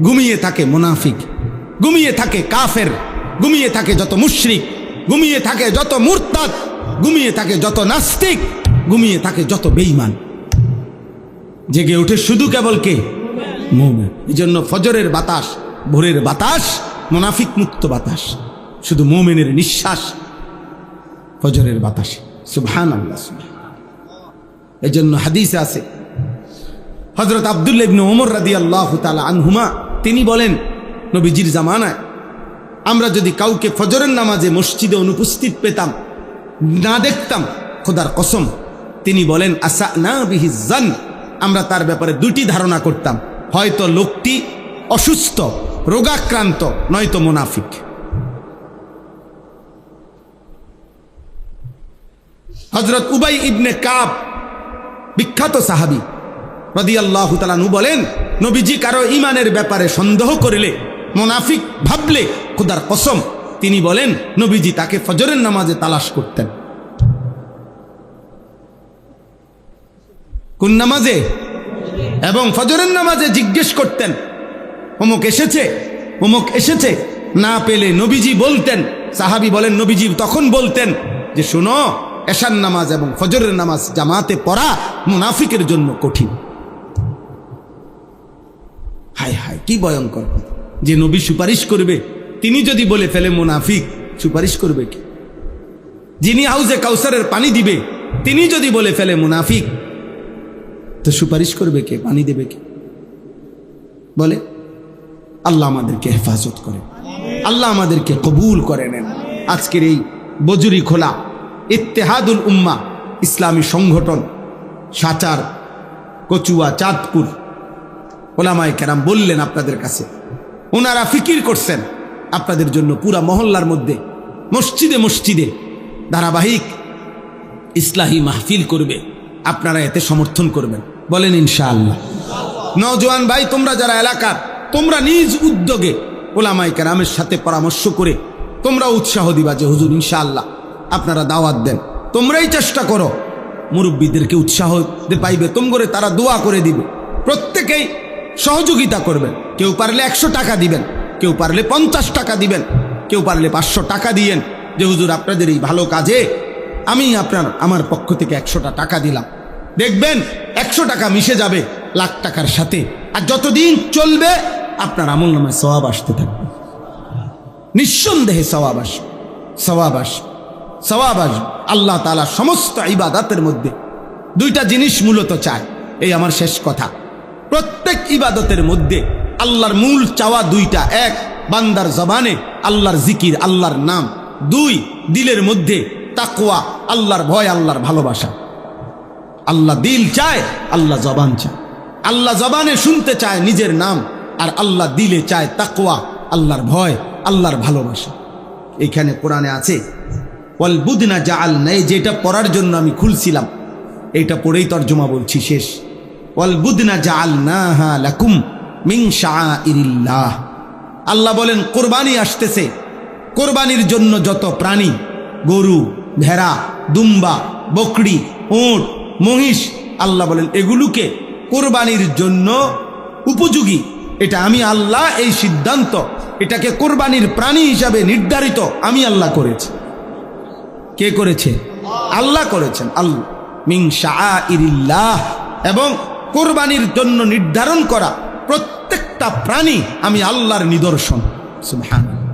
Speaker 1: ঘুমিয়ে থাকে মুনাফিক, ঘুমিয়ে থাকে কাফের, ঘুমিয়ে থাকে যত মুশরিক, ঘুমিয়ে থাকে যত মুরতাদ, ঘুমিয়ে থাকে যত নাস্তিক, ঘুমিয়ে থাকে যত বেঈমান। জেগে ওঠে শুধু কেবল কে? মুমিন। এজন্য ফজরের বাতাস, ভোরের বাতাস মুনাফিক মুক্ত বাতাস, শুধু মুমিনের নিঃশ্বাস ফজরের বাতাস। সুবহানাল্লাহ। এজন্য হাদিসে আছে, হযরত আব্দুল্লাহ ইবনে ওমর রাদিয়াল্লাহু তাআলা আনহুমা তিনি বলেন, নবীজির জামানায় আমরা যদি কাউকে ফজরের নামাজে মসজিদে অনুপস্থিত পেতাম, না দেখতাম, খোদার কসম তিনি বলেন, আসানা বিহিজ জান, আমরা তার ব্যাপারে 2টি ধারণা করতাম, হয়তো লোকটি অসুস্থ, রোগাক্রান্ত, নয়তো মুনাফিক। হযরত উবাই ইবনে কাব, বিখ্যাত সাহাবী রাদিয়াল্লাহু তাআলা আনহু বলেন, নবীজি কারো ঈমানের ব্যাপারে সন্দেহ করলে, মুনাফিক ভাবলে, খোদার কসম তিনি বলেন, নবীজি তাকে ফজরের নামাজে তালাশ করতেন। কোন নামাজে? এবং ফজরের নামাজে জিজ্ঞেস করতেন, অমুক এসেছে, অমুক এসেছে। না পেলে নবীজি বলতেন, সাহাবী বলেন, নবীজি তখন বলতেন যে শোনো, এশার নামাজ এবং ফজরের নামাজ জামাতে পড়া মুনাফিকের জন্য কঠিন। হায় হায় কি ভয়ঙ্কর কথা। যে নবী সুপারিশ করবে তিনি যদি বলে ফেলে মুনাফিক, সুপারিশ করবে কি? যিনি হাউজে কাউসারের পানি দিবে তিনি যদি বলে ফেলে মুনাফিক, তো সুপারিশ করবে কে, পানি দেবে কে? বলে আল্লাহ আমাদেরকে হেফাজত করে, আল্লাহ আমাদেরকে কবুল করে নেন। আজকের এই বজুরি খোলা ইত্তেহাদুল উম্মাহ ইসলামী সংগঠন সাচার কচুয়া চাঁদপুর ওলামায়ে কেরাম বললেন আপনাদের কাছে, ওনারা ফিকির করছেন আপনাদের জন্য পুরা মহল্লার মধ্যে মসজিদে মসজিদে ধারাবাহিক ইসলাহী মাহফিল করবে, আপনারা এতে সমর্থন করবেন, বলেন ইনশাআল্লাহ। নওজোয়ান ভাই তোমরা যারা এলাকার, তোমরা নিজ উদ্যোগে ওলামায়ে কেরামের সাথে পরামর্শ করে তোমরা উৎসাহ দিবা যে হুজুর ইনশাআল্লাহ আপনারা দাওয়াত দেন, তোমরাই চেষ্টা করো, মুরব্বীদেরকে উৎসাহ পাইবে, তোমরে তারা দোয়া করে দিবে, প্রত্যেকেই সহযোগিতা করবেন। কেউ পারলে 100 টাকা দিবেন, কেউ পারলে 50 টাকা দিবেন, কেউ পারলে 500 টাকা দিয়েন যে হুজুর আপনাদের এই ভালো কাজে আমি আমার পক্ষ থেকে 100টা টাকা দিলাম। দেখবেন 100 টাকা মিশে যাবে লাখ টাকার সাথে, আর যতদিন চলবে আপনার আমলনামায় সওয়াব আসতে থাকবে, নিঃসন্দেহে সওয়াব আসবে, সওয়াব আসবে, সওয়াব আসবে। আল্লাহ তাআলা সমস্ত ইবাদতের মধ্যে 2টা জিনিস মূলত চায়, এই আমার শেষ কথা। প্রত্যেক ইবাদতের মধ্যে আল্লাহর মূল চাওয়া 2টা, 1 বান্দার জবানে আল্লাহর জিকির, আল্লাহর নাম, 2 দিলের মধ্যে তাকওয়া, আল্লাহর ভয়, আল্লাহর ভালোবাসা। আল্লাহ দিল চায়, আল্লাহ জবান চায়। আল্লাহ জবানে শুনতে চায় নিজের নাম, আর আল্লাহ দিলে চায় তাকওয়া, আল্লাহর ভয়, আল্লাহর ভালোবাসা। এখানে কোরআনে আছে ওয়াল বুদনা জাআলনা, যেটা পড়ার জন্য আমি খুলছিলাম এইটা পড়েই তরজমা বলছি, শেষ। ওয়াল বুদনা জাআলনাহা লাকুম মিন শাআইরিল্লাহ। আল্লাহ বলেন কোরবানি আসতেছে, কোরবানির জন্য যত প্রাণী, গরু, ভেড়া, দুম্বা, বকরি, উট, মহিষ, আল্লাহ বলেন এগুলোকে কোরবানির জন্য উপযোগী, এটা আমি আল্লাহ এই সিদ্ধান্ত, এটাকে কোরবানির প্রাণী হিসাবে নির্ধারিত আমি আল্লাহ করেছি। কে করেছে? আল্লাহ করেছেন। আল্লাহ মিন শাআইরিল্লাহ, এবং কোরবানির জন্য নির্ধারণ করা প্রত্যেকটা প্রাণী আমি আল্লাহর নিদর্শন। সুবহানাল্লাহ।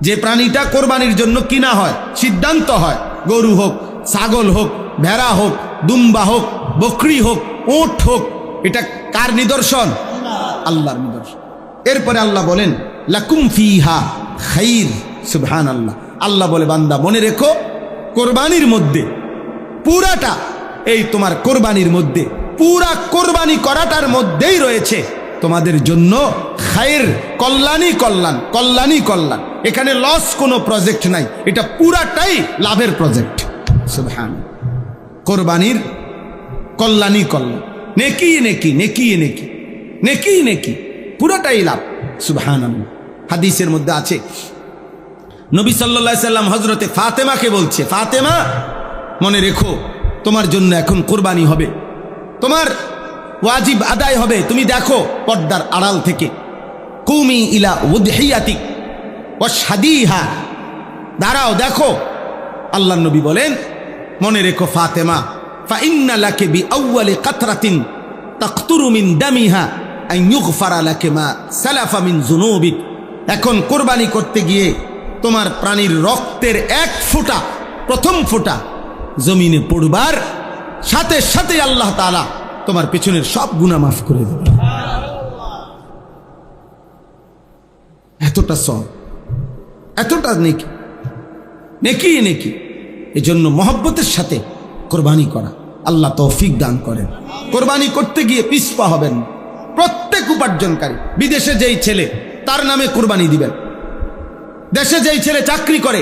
Speaker 1: যে প্রাণীটা কোরবানির জন্য কিনা হয়, সিদ্ধান্ত হয়, গরু হোক, ছাগল হোক, ভেড়া হোক, দুম্বা হোক, বকরি হোক, উট হোক, এটা কার নিদর্শন? আল্লাহর নিদর্শন। এরপরে আল্লাহ বলেন লাকুম ফিহা খাইর। সুবহানাল্লাহ। আল্লাহ বলে বান্দা মনে রেখো, কোরবানির মধ্যে পুরাটা, এই তোমার কোরবানির মধ্যে পুরা কোরবানি করাটার মধ্যেই রয়েছে তোমাদের জন্য খায়ের, কল্যাণই কল্যাণ, কল্যাণই কল্যাণ। এখানে লস কোনো প্রজেক্ট নাই, এটা পুরাটাই লাভের প্রজেক্ট। সুবহানাল্লাহ। কোরবানির কল্যাণই কল্যাণ, নেকি নেকি, নেকি নেকি, নেকি নেকি, পুরাটাই লাভ। সুবহানাল্লাহ। হাদিসের মধ্যে আছে নবী সাল্লাল্লাহু আলাইহি সাল্লাম হযরতে ফাতেমাকে বলছে, ফাতেমা মনে রেখো তোমার জন্য এখন কোরবানি হবে, তোমার ওয়াজিব আদায় হবে। তুমি দেখো পর্দার আড়াল থেকে, কুমি ইলা উদহিয়াতিক ওয়াশহাদিহা, দাঁড়াও দেখো। আল্লাহর নবী বলেন মনে রেখো ফাতেমা, ফা ইন্না লাকি বিআউয়ালি কাতরাতিন তাকতুরু মিন দামিহা আন ইউগফারা লাকি মা সালাফা মিন যুনুবিক। এখন কোরবানি করতে গিয়ে তোমার প্রাণীর রক্তের 1 ফোঁটা, প্রথম ফোঁটা জমিনে পড়বার সাথে সাথে আল্লাহ তাআলা তোমার পেছনের সব গুনাহ মাফ করে দেবে। এতটা সওয়াব, এতটা নেকি, নেকি নেকি। এজন্য মহব্বতের সাথে কোরবানি করা, আল্লাহ তৌফিক দান করেন। কোরবানি করতে গিয়ে পিছপা হবেন। প্রত্যেক উপার্জনকারী, বিদেশে যেই ছেলে তার নামে কোরবানি দিবেন, দেশে যেই ছেলে চাকরি করে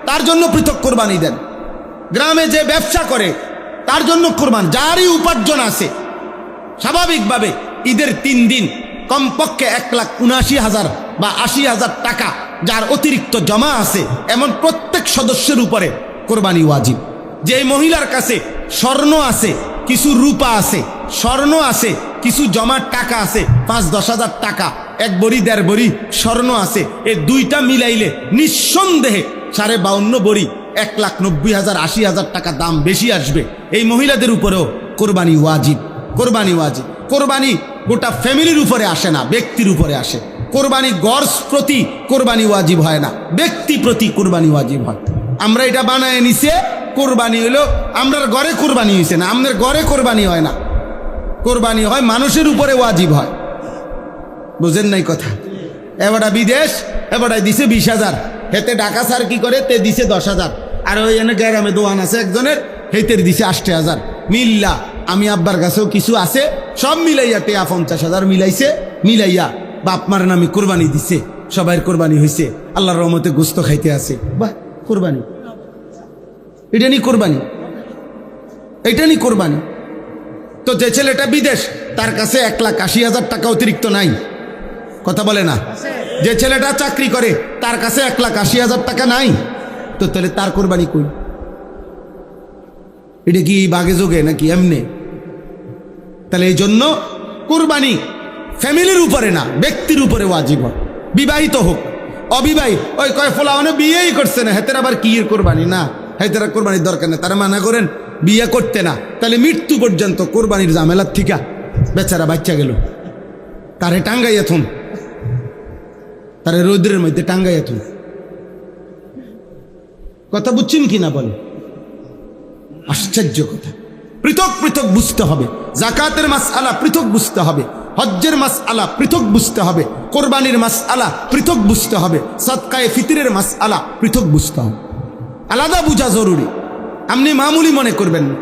Speaker 1: তার জন্য পৃথক কোরবানি দেন, গ্রামে যে ব্যবসা করে তার জন্য কোরবান, যারই উপার্জন আছে স্বাভাবিকভাবে ঈদের 3 দিন কমপক্ষে 1,79,000 বা 80,000 টাকা যার অতিরিক্ত জমা আছে, এমন প্রত্যেক সদস্যের উপরে কোরবানি ওয়াজিব। যে মহিলার কাছে স্বর্ণ আছে, কিছু রূপা আছে, স্বর্ণ আছে, কিছু জমার টাকা আছে, 5-10 হাজার টাকা, 1 বড়ি 1.5 বড়ি স্বর্ণ আছে, এই 2টা মিলাইলে নিঃসন্দেহে 52.5 বড়ি 1,90,000 80,000 টাকা দাম বেশি আসবে। এই মহিলাদের উপরেও কোরবানি ওয়াজিব, কোরবানি ওয়াজিব। কোরবানি গোটা ফ্যামিলির উপরে আসে না, ব্যক্তির উপরে আসে। কোরবানি গর্স প্রতি কোরবানি ওয়াজিব হয় না, ব্যক্তি প্রতি কোরবানি ওয়াজিব হয়। আমরা এটা বানায় নিছে কোরবানি হলো আমরার ঘরে কোরবানি হয়েছে না, আমাদের ঘরে কোরবানি হয় না, কোরবানি হয় মানুষের উপরে ওয়াজিব হয়। বুঝেন নাই কথা? এবারটা বিদেশ, এবারটাই দিছে 20,000, হেতে ঢাকা স্যার কি করে তে দিছে 10,000, আর ওই এনে গ্রামে দোয়ান আছে একজনের, হেতের দিছে 80,000 মিল্লা। আমি আব্বার কাছেও কিছু আছে, সব মিলাইয়া টেয়া 50,000 মিলাইছে, মিলাইয়া বাপ মার নামে কোরবানি দিছে, সবাই কোরবানি হয়েছে, আল্লাহর রহমতে গোস্ত খাইতে আছে। বাহ, কোরবানি এটা নি কোরবানি, এটা নি কোরবানি। তো যে ছেলেটা বিদেশ, তার কাছে 1,80,000 টাকা অতিরিক্ত নাই, কথা বলে না। যে ছেলেটা চাকরি করে, তার কাছে 1,80,000 টাকা নাই, তো তাহলে তার কোরবানি কই? এটা কি বাগে যোগে নাকি এমনি? তাহলে এই জন্য কোরবানি ফ্যামিলির উপরে না, ব্যক্তির উপরে ওয়াজিব হয়। বিবাহিত হোক অবিবাহিত, ওই কয় ফোলা মানে বিয়েই করছে না, হেতের আবার কি কোরবানি? না, হেতেরা কোরবানির দরকার নেই, তারা মানা করেন বিয়ে করতে না, তাহলে মৃত্যু পর্যন্ত কোরবানির ঝামেলার থিকা বেচারা বাচ্চা গেল, তারে টাঙ্গাইয়া থুন, তারে রৌদ্রের মধ্যে টাঙ্গাইয়া থুন। কথা বুঝছেন কি না বলে? আশ্চর্য কথা। পৃথক পৃথক বুঝতে হবে, জাকাতের মাসআলা পৃথক বুঝতে হবে, হজ্জের মাসআলা পৃথক বুঝতে হবে, কোরবানির মাসআলা পৃথক বুঝতে হবে, সাদকায়ে ফিতরের মাসআলা পৃথক বুঝতে হবে, আলাদা বোঝা জরুরি। আপনি মামুলি মনে করবেন না।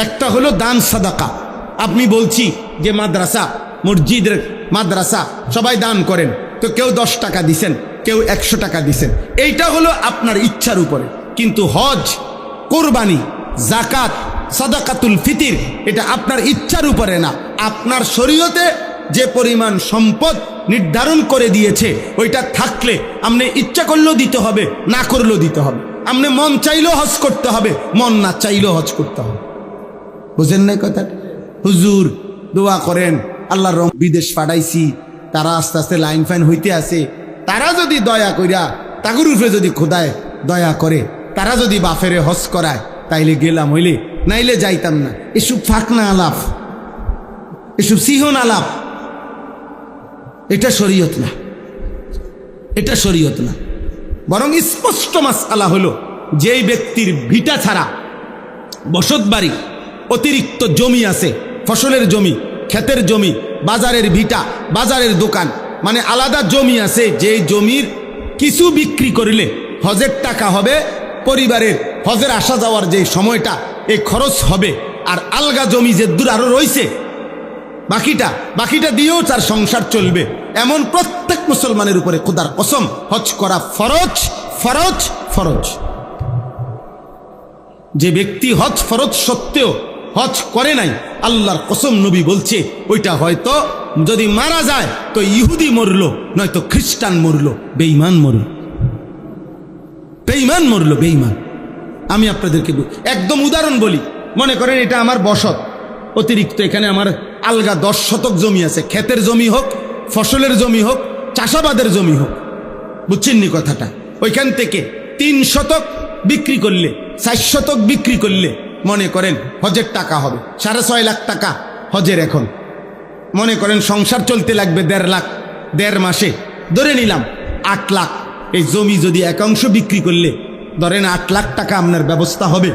Speaker 1: একটা হলো দান সাদাকা। আপনি বলছি যে মাদ্রাসা, মসজিদের মাদ্রাসা সবাই দান করেন, তো কেউ 10 টাকা দিছেন, কেউ 100 টাকা দিছেন, এইটা হলো আপনার ইচ্ছার উপরে। কিন্তু হজ, কোরবানি, জাকাত, সাদাকাতুল ফিতির এটা আপনার ইচ্ছার উপরে না। আপনার শরীয়তে যে পরিমাণ সম্পদ নির্ধারণ করে দিয়েছে, ওইটা থাকলে আপনি ইচ্ছা করলেও দিতে হবে, না করলেও দিতে হবে। আপনি মন চাইলেও হজ করতে হবে, মন না চাইলেও হজ করতে হবে। বুঝেন নাই কথা? হুজুর দোয়া করেন, আল্লাহর রহমত বিদেশ পাঠাইছি, তারা আস্তে আস্তে লাইন ফাইন হইতে আছে, তারা যদি দয়া কইরা তাগুর উপরে যদি খোদায় দয়া করে, তারা যদি বাফেরে হজ করায়, তাইলে গেলাম, হইলে নাইলে যাইতাম না। এসব ফাঁকনা আলাপ, এসব সিহন আলাপ, এটা শরীয়ত না, এটা শরীয়ত না। বরং স্পষ্ট মাসআলা হলো, যেই ব্যক্তির ভিটা ছাড়া বসত বাড়ি, অতিরিক্ত জমি আছে, ফসলের জমি, ক্ষেতের জমি, বাজারের ভিটা, বাজারের দোকান, মানে আলাদা জমি আছে, যে জমির কিছু বিক্রি করলে হজের টাকা হবে, পরিবারের হজের আসা যাওয়ার যে সময়টা এই খরচ হবে, আর আলগা জমি যে দূর আরো রয়েছে বাকিটা দিয়েও তার সংসার চলবে, এমন প্রত্যেক মুসলমানের উপরে খোদার কসম হজ করা ফরজ, ফরজ, ফরজ। যে ব্যক্তি হজ ফরজ সত্ত্বেও হজ করে নাই, আল্লাহর কসম নবী বলছে ওইটা হয়তো যদি মারা যায় তো ইহুদি মরলো, নয়তো খ্রিস্টান মরলো, বেঈমান মরলো, বেঈমান মরলো, বেঈমান। আমি আপনাদেরকে একদম উদাহরণ বলি, মনে করেন এটা আমার বসত, অতিরিক্ত এখানে আমার আলগা 10 শতক জমি আছে, ক্ষেতের জমি হোক, ফসলের জমি হোক, চাষাবাদের জমি হোক, বুঝছেননি কথাটা? ওইখান থেকে 3 শতক বিক্রি করলে, 4 শতক বিক্রি করলে মনে করেন হজের টাকা হবে 6.5 লাখ টাকা হজের। এখন মনে করেন সংসার চলতে লাগবে 1.5 লাখ, 1.5 মাসে ধরে নিলাম 8 লাখ। এই জমি যদি একাংশ বিক্রি করলে ধরেন 8 লাখ টাকা আপনার ব্যবস্থা হবে,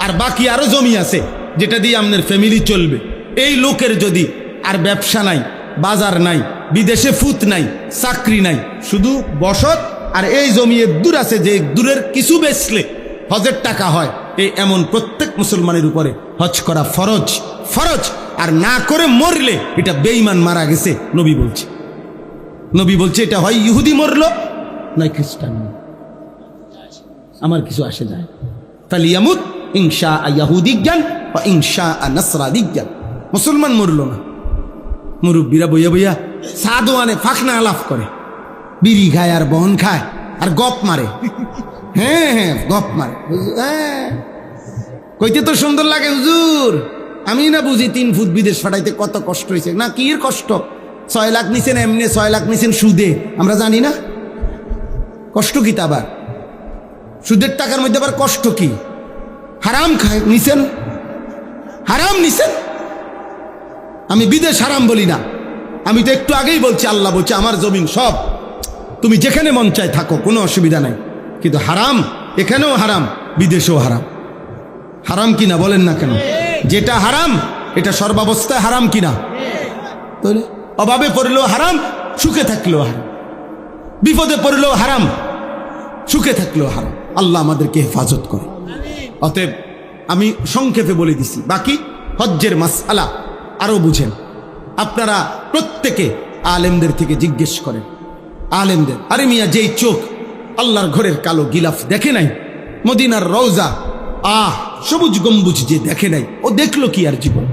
Speaker 1: আর বাকি আরো জমি আছে যেটা দিয়ে আপনার ফ্যামিলি চলবে। এই লোকের যদি আর ব্যবসা নাই, বাজার নাই, বিদেশে ফুত নাই, চাকরি নাই, শুধু বসত আর এই জমি দূর আছে, যে দূরের কিছু বেচলে হজের টাকা হয়, এই এমন প্রত্যেক মুসলমানের উপরে হজ করা ফরজ, ফরজ। আর না করে মরলে এটা বেঈমান মারা গেছে, নবী বলছে। নবী বলছে এটা হয় ইহুদি মরলো, নয় খ্রিস্টান। আমার কিছু আসে যায়। ফালিয়ামুত ইনশা ইয়াহুদিজ্ঞান বা ইনশা নাসরানিজ্ঞান। মুসলমান মরলো না, মুরব্বীরা বইয়া বইয়া সাদোয়ানে ফাঁকনা আলাপ করে, বিড়ি খায় আর বন খায় আর গপ মারে। হ্যাঁ হ্যাঁ, গপ মারে। কইতে তো সুন্দর লাগে হুজুর, আমি না বুঝি 3 ফুট বিদেশ পাঠাইতে কত কষ্ট হয়েছে। না কি এর কষ্ট? 6 লাখ নিছেন এমনি, 6 লাখ নিছেন সুদে, আমরা জানি না কষ্ট কি? তা আবার সুদের টাকার মধ্যে আবার কষ্ট কি? হারাম খায় নিছেন, হারাম নিছেন। আমি বিদেশ হারাম বলি না, আমি তো একটু আগেই বলছি, আল্লাহ বলছে আমার জমিন সব, তুমি যেখানে মন চায় থাকো, কোনো অসুবিধা নাই। কিন্তু হারাম এখানেও হারাম, বিদেশেও হারাম। হারাম কিনা বলেন না কেন? যেটা হারাম এটা সর্বাবস্থায় হারাম কিনা? তাহলে অভাবে পড়লেও হারাম, সুখে থাকলেও হারাম, বিপদে পড়লেও হারাম, সুখে থাকলেও হারাম। আল্লাহ আমাদেরকে হেফাজত করে। অতএব আমি সংক্ষেপে বলে দিছি, বাকি হজ্জের মাসআলা আরো বুঝেন। আপনারা প্রত্যেকে আলেমদের থেকে জিজ্ঞেস করেন, আলেমদের, আরে মিয়া যেই চোখ আল্লাহর ঘরের কালো গিলাফ দেখে নাই, মদিনার রওজা সবুজ গম্বুজ যে দেখে নাই, ও দেখলো কি আর জীবন?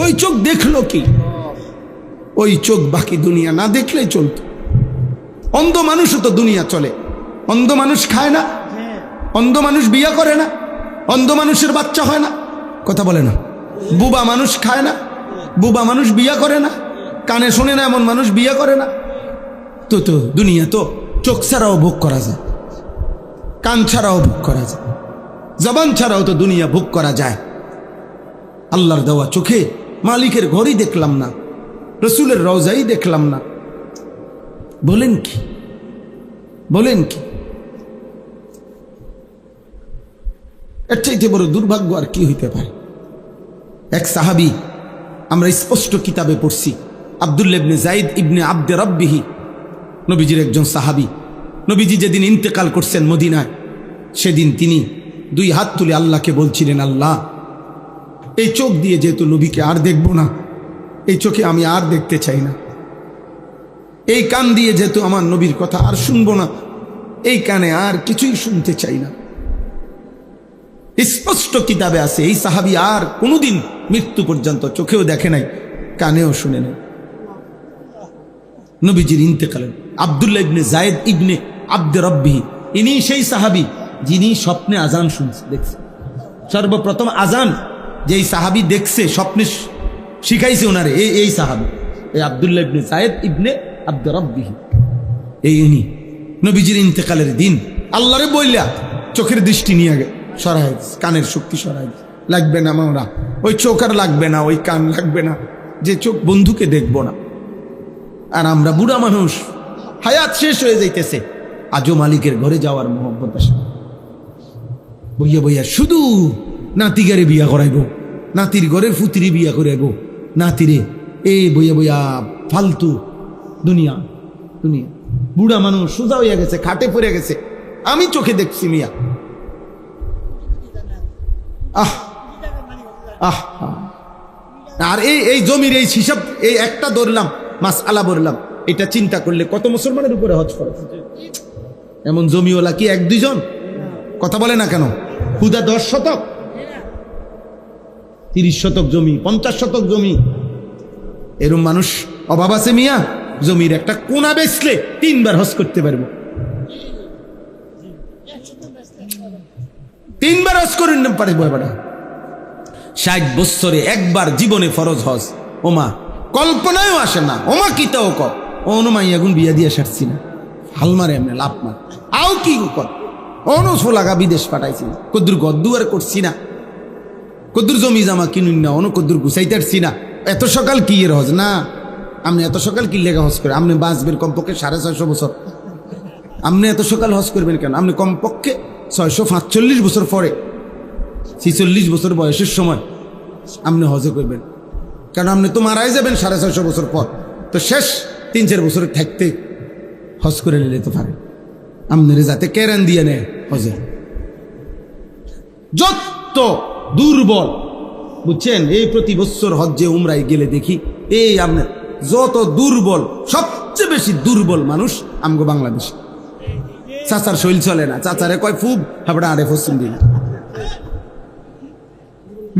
Speaker 1: ওই চোখ দেখলো কি? ওই চোখ বাকি দুনিয়া না দেখলেই চলতো। অন্ধ মানুষও তো দুনিয়া চলে। অন্ধ মানুষ খায় না, অন্ধ মানুষ বিয়ে করে না, অন্ধ মানুষের বাচ্চা হয় না, কথা বলে না। বুবা মানুষ খায় না, বুবা মানুষ বিয়ে করে না, কানে শোনে না এমন মানুষ বিয়ে করে না। তো তো দুনিয়া তো চোখ ছাড়াও ভোগ করা যায়, কান ছাড়াও ভোগ করা যায়, জবান ছাড়াও তো দুনিয়া ভোগ করা যায়। আল্লাহর দেওয়া চোখে মালিকের ঘরই দেখলাম না, রসুলের রওজাই দেখলাম না, বলেন কি? বলেন কি? এর চাইতে বড় দুর্ভাগ্য আর কি হইতে পারে? এক সাহাবী, আমরা স্পষ্ট কিতাবে পড়ছি, আব্দুল্লাহ ইবনে যায়েদ ইবনে আব্দে রব্বিহি, নবীজির একজন সাহাবী। নবীজি যেদিন ইন্তেকাল করছেন মদিনায়, সেদিন তিনি দুই হাত তুলে আল্লাহকে বলছিলেন, আল্লাহ এই চোখ দিয়ে যেহেতু নবীকে আর দেখব না, এই চোখে আমি আর দেখতে চাই না। এই কান দিয়ে যেহেতু আমার নবীর কথা আর শুনবো না, এই কানে আর কিছুই শুনতে চাই না। স্পষ্ট কিতাবে আছে এই সাহাবী আর কোনোদিন মৃত্যু পর্যন্ত চোখেও দেখে নাই, কানেও শুনে নাই। নবীজির ইন্তেকালের আব্দুল্লাহ ইবনে যায়েদ ইবনে আব্দে রব্বিহি, ইনি সেই সাহাবী যিনি স্বপ্নে আজান শুনছে, দেখছে। সর্বপ্রথম আজান যেই সাহাবী দেখছে, স্বপ্নে শিখাইছে ওনারে এই সাহাবী, এই আব্দুল্লাহ ইবনে যায়েদ ইবনে আব্দে রব্বিহি। এই ইনি নবীজির ইন্তেকালের দিন আল্লাহরে বইলা চোখের দৃষ্টি নিয়ে সরাই, কানের শক্তি সরাই, লাগবে না মামরা, ওই চোখ আর লাগবে না, ওই কান লাগবে না, যে চোখ বন্ধুকে দেখবো না। আর আমরা বুড়া মানুষ, হায়াত শেষ হয়ে যাইতেছে, আজও মালিকের ঘরে যাওয়ার মোহব্বত আসে। বইয়া বইয়া শুধু নাতিগারে বিয়া করাইব, নাতির ঘরের ফুতিরি বিয়া করাইব, নাতিরে এই বইয়া বইয়া ফালতু দুনিয়া। দুনিয়া বুড়া মানুষ সোজা হইয়া গেছে, খাটে পড়ে গেছে, আমি চোখে দেখছি মিয়া। আহ আহ আর এই জমির এই হিসাব, এই একটা ধরলাম, মাসআলা বললাম, এটা চিন্তা করলে কত মুসলমানের উপরে হজ খরচ। এমন জমিওয়ালা কি এক দুইজন? কথা বলে না কেন? হুদা 10 শতক, 30 শতক জমি, 50 শতক জমি, এরম মানুষ অভাব আছে মিয়া? জমির একটা কোনা বেচলে 3 বার হজ করতে পারবো, 3 বার হজ করে নিতে পারবো। এবার 60 বছরে একবার জীবনে ফরজ হজ, ওমা কল্পনায়ও আসে না। ওমা কি তাও কর, অনুমাই এখন বিয়া দিয়ে সারছি না, হাল মারে এমনি লাভ মার, আও কি কর, অনুসো লাগা বিদেশ পাঠাইছি না, কদ্দুর গদ্দুয়ার করছি না, কদ্দুর জমি জামা কিনুন না, অনু কদ্দুর গুছাইতে পারছি না। এত সকাল কি এর হজ না? আপনি এত সকাল কি লেখা হজ করে? আপনি বাঁচবেন কমপক্ষে 650 বছর, আপনি এত সকাল হজ করবেন কেন? আপনি কমপক্ষে 645 বছর পরে, 46 বছর বয়সের সময় আপনি হজে করবেন, কারণ আপনি তো মারাই যাবেন 650 বছর পর। তো শেষ 3-4 বছর থাকতে হজ করে নিলে তো পারে, আপনার যাতে কেরান দিয়ে নেয় হজে। যত দুর্বল বুঝছেন, এই প্রতি বছর হজ্জে উমরায় গেলে দেখি, এই আপনার যত দুর্বল, সবচেয়ে বেশি দুর্বল মানুষ আমগো বাংলাদেশ। চাচার শৈল চলে না, চাচারে কয় ফুব, হাবড়া আরে ফসুন দিন,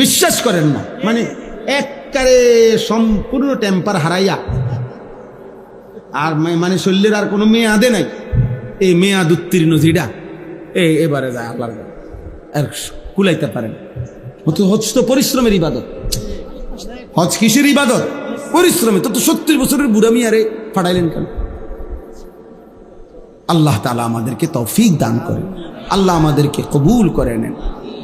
Speaker 1: বিশ্বাস করেন না, মানে একবারে সম্পূর্ণ টেম্পার হারাইয়া, আর মানে শৈলের আর কোনো মেয়াদে নাই। এই মেয়াদ উত্তীর্ণ যেটা এবারে যায় আল্লাহর আর কুলাইতে পারেন। হজ তো পরিশ্রমের ইবাদত। হজ কিসের ইবাদত? পরিশ্রমে। তো 70 বছরের বুড়া মিয়ারে ফাটাইলেন কেন? আল্লাহ তাআলা আমাদেরকে তৌফিক দান করেন, আল্লাহ আমাদেরকে কবুল করে নেন।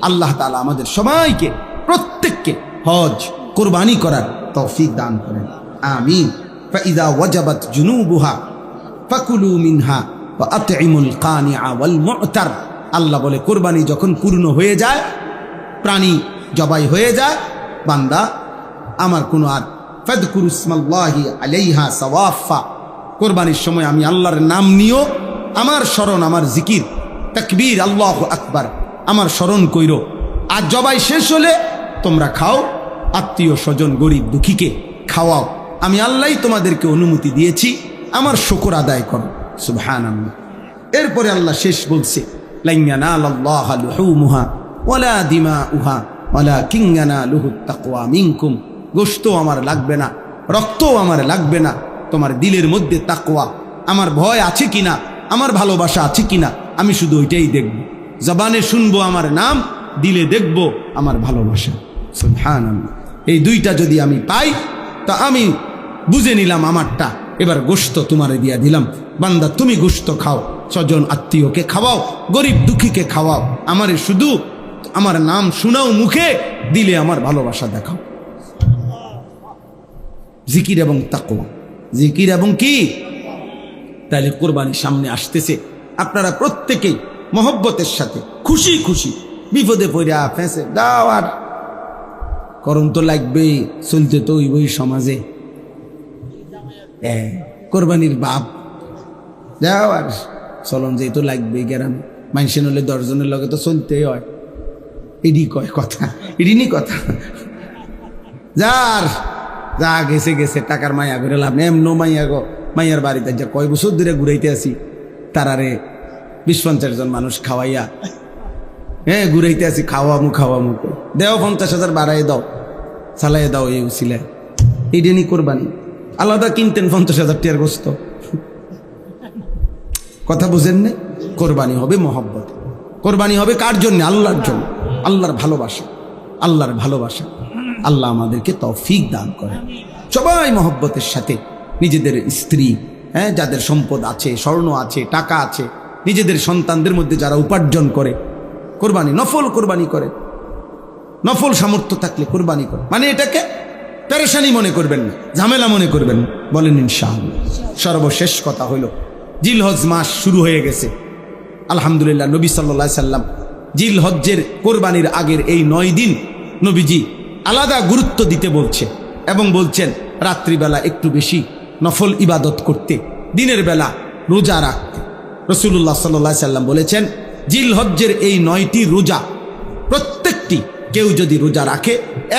Speaker 1: আল্লাহ তাআলা আমাদের সবাইকে, প্রত্যেককে হজ কোরবানি করার তৌফিক দান করেন। আমিন। ফাইদা ওয়াজাবাত জুনুবুহা ফাকুলু মিনহা ওয়া আতইমুল কানিআ ওয়াল মু'তার। আল্লাহ বলে কুরবানি যখন পূর্ণ হয়ে যায়, প্রাণী জবাই হয়ে যায়, বান্দা আমার কোনো আর ফাযকুরু ইসমাল্লাহি আলাইহা সাওয়াফা, কুরবানির সময় আমি আল্লাহর নাম নিও, আমার স্মরণ, আমার জিকির, তাকবীর, আল্লাহু আকবার, আমার স্মরণ কইরো। আর জবাই শেষ হলে তোমরা খাও, আত্মীয় স্বজন গরিব দুঃখীকে খাওয়াও। আমি আল্লাহই তোমাদেরকে অনুমতি দিয়েছি, আমার শুকর আদায় করো। সুবহানাল্লাহ। এরপরে আল্লাহ শেষ বলছে, লান ইয়ানালাল্লাহা লুহুমুহা ওয়ালা দিমাউহা ওয়ালাকিন ইয়ানালুহুত তাকওয়া মিনকুম। গোশত আমার লাগবে না, রক্তও আমার লাগবে না, তোমার দিলের মধ্যে তাকওয়া, আমার ভয় আছে কিনা, আমার ভালোবাসা আছে কিনা, আমি শুধু ওইটাই দেখব। জবানে শুনবো আমার নাম, দিলে দেখব আমার ভালোবাসা। সুবহানাল্লাহ। এই দুইটা যদি আমি পাই তা আমি বুঝে নিলাম আমারটা। এবার গোশত তোমারে দিয়া দিলাম, বান্দা তুমি গোশত খাও, স্বজন আত্মীয়কে খাওয়াও, গরিব দুঃখীকে খাওয়াও, আমারে শুধু আমার নাম শুনাও মুখে, দিলে আমার ভালোবাসা দেখাও। জিকির এবং তাকওয়া, জিকির এবং কি? তাহলে কোরবানি সামনে আসতেছে, আপনারা প্রত্যেকেই মহব্বতের সাথে খুশি খুশি, বিপদে পড়া ফেঁসে দাও, আর করম তো লাগবেই, চলতে তো ওই সমাজে কোরবানির বাপ যাও, আর চলন যে তো লাগবেই, গ্রামে মানুষের হলে 10 জনের লগে তো চলতেই হয়। এডি কয় কথা, এডিনি কথা, যার যা গেছে গেছে, টাকার মায়া করে লাভ নেই। এমন মাইয়া গো, মাইয়ার বাড়িতে যা কয় বছর ধরে ঘুরাইতে আসি, তারারে 20-50 জন মানুষ খাওয়াইয়া, ঘুরাইতে আসি, খাওয়ামু দেও 50,000 বাড়াই দাও, চালাই দাও, এই উছিলায়। এইটানি কোরবানি। আলাদা কিনতেন 50,000 টাকার গোস্ত, কথা বুঝেন না? কোরবানি হবে মহব্বত, কোরবানি হবে কার জন্য? আল্লাহর জন্য, আল্লাহর ভালোবাসা, আল্লাহর ভালোবাসা। আল্লাহ আমাদেরকে তৌফিক দান করে। সবাই মহব্বতের সাথে নিজেদের স্ত্রী, যাদের সম্পদ আছে, স্বর্ণ আছে, টাকা আছে, নিজেদের সন্তানদের মধ্যে যারা উপার্জন করে, কোরবানি, নফল কোরবানি করে, নফল সামর্থ্য থাকলে কোরবানি করে। মানে এটাকে পেরেশানি মনে করবেন না, ঝামেলা মনে করবেন না, বলেন ইনশাআল্লাহ। সর্বশেষ কথা হইল, জিলহজ মাস শুরু হয়ে গেছে আলহামদুলিল্লাহ। নবী সাল্লাল্লাহু আলাইহি সাল্লাম জিলহজ্জের কোরবানির আগের এই 9 দিন নবীজি আলাদা গুরুত্ব দিতে বলছে, এবং বলছেন রাত্রিবেলা একটু বেশি নফল ইবাদত করতে, দিনের বেলা রোজা রাখতে। রাসূলুল্লাহ সাল্লাল্লাহু আলাইহি সাল্লাম বলেছেন, জিলহজ্জের এই 9টি রোজা, প্রত্যেকটি কেউ যদি রোজা রাখে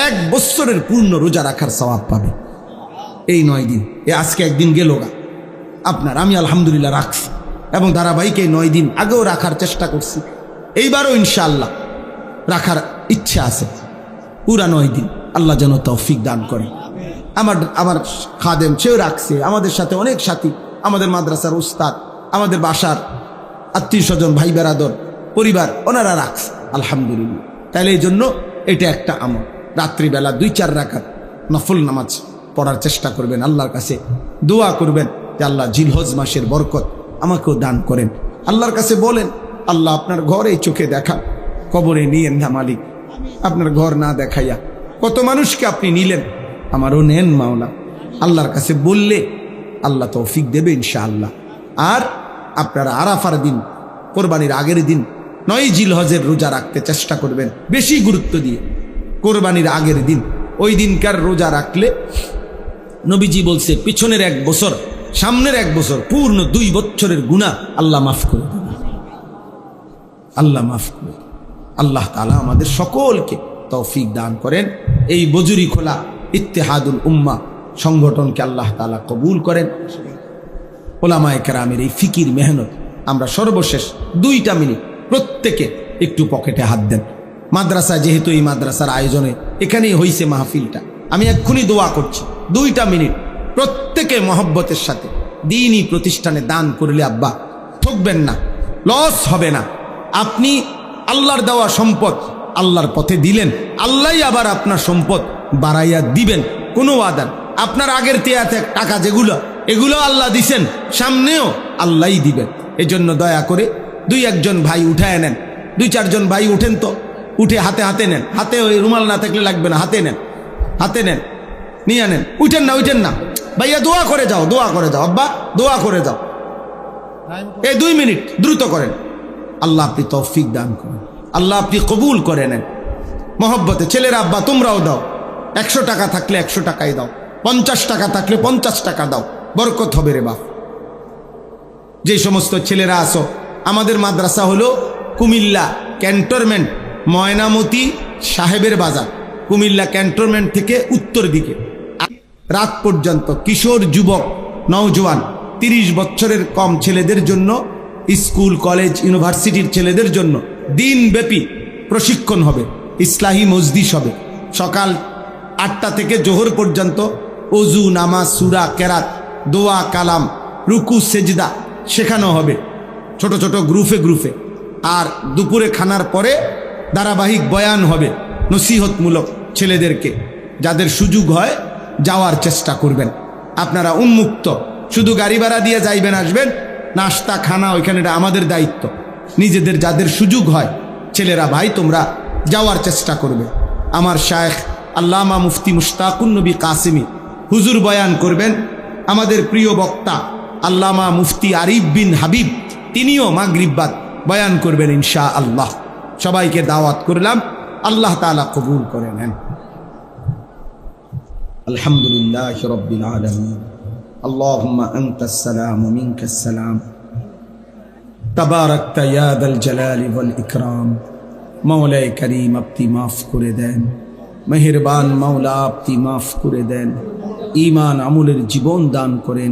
Speaker 1: 1 বছরের পূর্ণ রোজা রাখার সওয়াব পাবে। এই 9 দিন, আজকে একদিন গেল গা আপনার, আমি আলহামদুলিল্লাহ রাখছি, এবং ধারাবাহিক এই 9 দিন আগেও রাখার চেষ্টা করছি, এইবারও ইনশাআল্লাহ রাখার ইচ্ছা আছে। পুরা 9 দিন আল্লাহ যেন তৌফিক দান করে। আমার খাদেম সেও রাখছে, আমাদের সাথে অনেক সাথী, আমাদের মাদ্রাসার উস্তাদ, আমাদের বাসার আত্মীয় স্বজন, ভাই বেরাদর, পরিবার, ওনারা রাখছে আলহামদুলিল্লাহ। তাহলে এই জন্য এটা একটা আমল। রাত্রিবেলা 2-4 রাকাত নফল নামাজ পড়ার চেষ্টা করবেন, আল্লাহর কাছে দোয়া করবেন যে আল্লাহ জিলহজ মাসের বরকত আমাকেও দান করেন। আল্লাহর কাছে বলেন, আল্লাহ আপনার ঘর এই চোখে দেখা, কবরে নিয়েন না মালিক, আপনার ঘর না দেখাইয়া কত মানুষকে আপনি নিলেন, আমারও নেন মাওলা। আল্লাহর কাছে বললে আল্লাহ তৌফিক দেবে ইনশাআল্লাহ। আর আপনারা আরাফার দিন, কোরবানির আগের দিন 9 জিলহজের রোজা রাখতে চেষ্টা করবেন, বেশি গুরুত্ব দিয়ে। কোরবানির আগের দিন, ওই দিনকার রোজা রাখলে নবীজি বলছে পিছনের 1 বছর, সামনের 1 বছর, পূর্ণ 2 বছরের গুনাহ আল্লাহ মাফ করে দেবেন। আল্লাহ মাফ করে। আল্লাহ তাআলা আমাদের সকলকে তৌফিক দান করেন। এই বজুরি খোলা ইত্তেহাদুল উম্মাহ সংগঠনকে আল্লাহ তাআলা কবুল করেন। ওলামায়ে কেরামের এই ফিকির মেহনত, আমরা সর্বশেষ 2টা মিনিট প্রত্যেকে একটু পকেটে হাত দেন। মাদ্রাসা, যেহেতু এই মাদ্রাসার আয়োজনে এখানেই হয়েছে মাহফিলটা, আমি এক্ষুনি দোয়া করছি, 2টা মিনিট প্রত্যেকে মহব্বতের সাথে দ্বীনি প্রতিষ্ঠানে দান করলে আব্বা ঠকবেন না, লস হবে না। আপনি আল্লাহর দেওয়া সম্পদ আল্লাহর পথে দিলেন, আল্লাহই আবার আপনার সম্পদ বাড়াইয়া দিবেন, কোনো ওয়াদা। আপনার আগের টাকা যেগুলো, এগুলো আল্লাহ দিছেন, সামনেও আল্লাহই দিবেন। এজন্য দয়া করে 2-1 জন ভাই উঠায় নেন, 2-4 জন ভাই উঠেন তো, উঠে হাতে হাতে নেন, হাতে ওই রুমাল না থাকলে লাগবে না, হাতে নেন, হাতে নেন। নিয়ে আনেন। উঠেন না ভাইয়া, দোয়া করে যাও, দোয়া করে যাও আব্বা, দোয়া করে যাও। এই 2 মিনিট দ্রুত করেন। আল্লাহ আপনি তৌফিক দান করেন, আল্লাহ আপনি কবুল করে নেন মহব্বতে। ছেলেরা আব্বা তোমরাও দাও, 100 টাকা থাকলে 100 টাকাই দাও, 50 টাকা থাকলে 50 টাকা দাও, বরকত হবে রে বাপ। যে সমস্ত ছেলেরা আসো, আমাদের মাদ্রাসা হলো কুমিল্লা ক্যান্টনমেন্ট, ময়নামতি সাহেবের বাজার, কুমিল্লা ক্যান্টনমেন্ট থেকে উত্তর দিকে। রাত পর্যন্ত কিশোর যুবক নওজোয়ান 30 বছরের কম ছেলেদের জন্য, স্কুল কলেজ ইউনিভার্সিটির ছেলেদের জন্য দিনব্যাপী প্রশিক্ষণ হবে, ইসলাহি মজলিস হবে। সকাল 8টা থেকে জোহর পর্যন্ত ওযু, নামাজ, সূরা, কেরাত, দোয়া, কালাম, রুকু, সেজদা শেখানো হবে ছোট ছোট গ্রুপে। আর দুপুরে খানার পরে ধারাবাহিক বয়ান হবে নসিহতমূলক ছেলেদেরকে। যাদের সুযোগ হয় যাওয়ার চেষ্টা করবেন। আপনারা উন্মুক্ত, শুধু গাড়ি ভাড়া দিয়ে যাইবেন আসবেন, নাস্তা খানা ওইখানে এটা আমাদের দায়িত্ব। নিজেদের যাদের সুযোগ হয় ছেলেরা ভাই তোমরা যাওয়ার চেষ্টা করবে। আমার শায়েখ আল্লামা মুফতি মুশতাকুন নবী কাসেমি হুজুর বয়ান করবেন। আমাদের প্রিয় বক্তা আল্লামা মুফতি আরিফ বিন হাবিব তিনিও মাগরিব বাদ বয়ান করবেন ইনশাআল্লাহ। সবাইকে দাওয়াত করলাম, আল্লাহ তাআলা কবুল করে নেন। আলহামদুলিল্লাহ রাব্বিল আলামিন। আল্লাহুম্মা আনতাস সালাম ওয়া মিনকাস সালাম। তাবারাকতা ইয়া যাল জালালি ওয়াল ইকরাম। মাওলায়ে কারীম আপনি মাফ করে দেন, মেহেরবান মাওলা আপনি মাফ করে দেন। ঈমান আমলের জীবন দান করেন,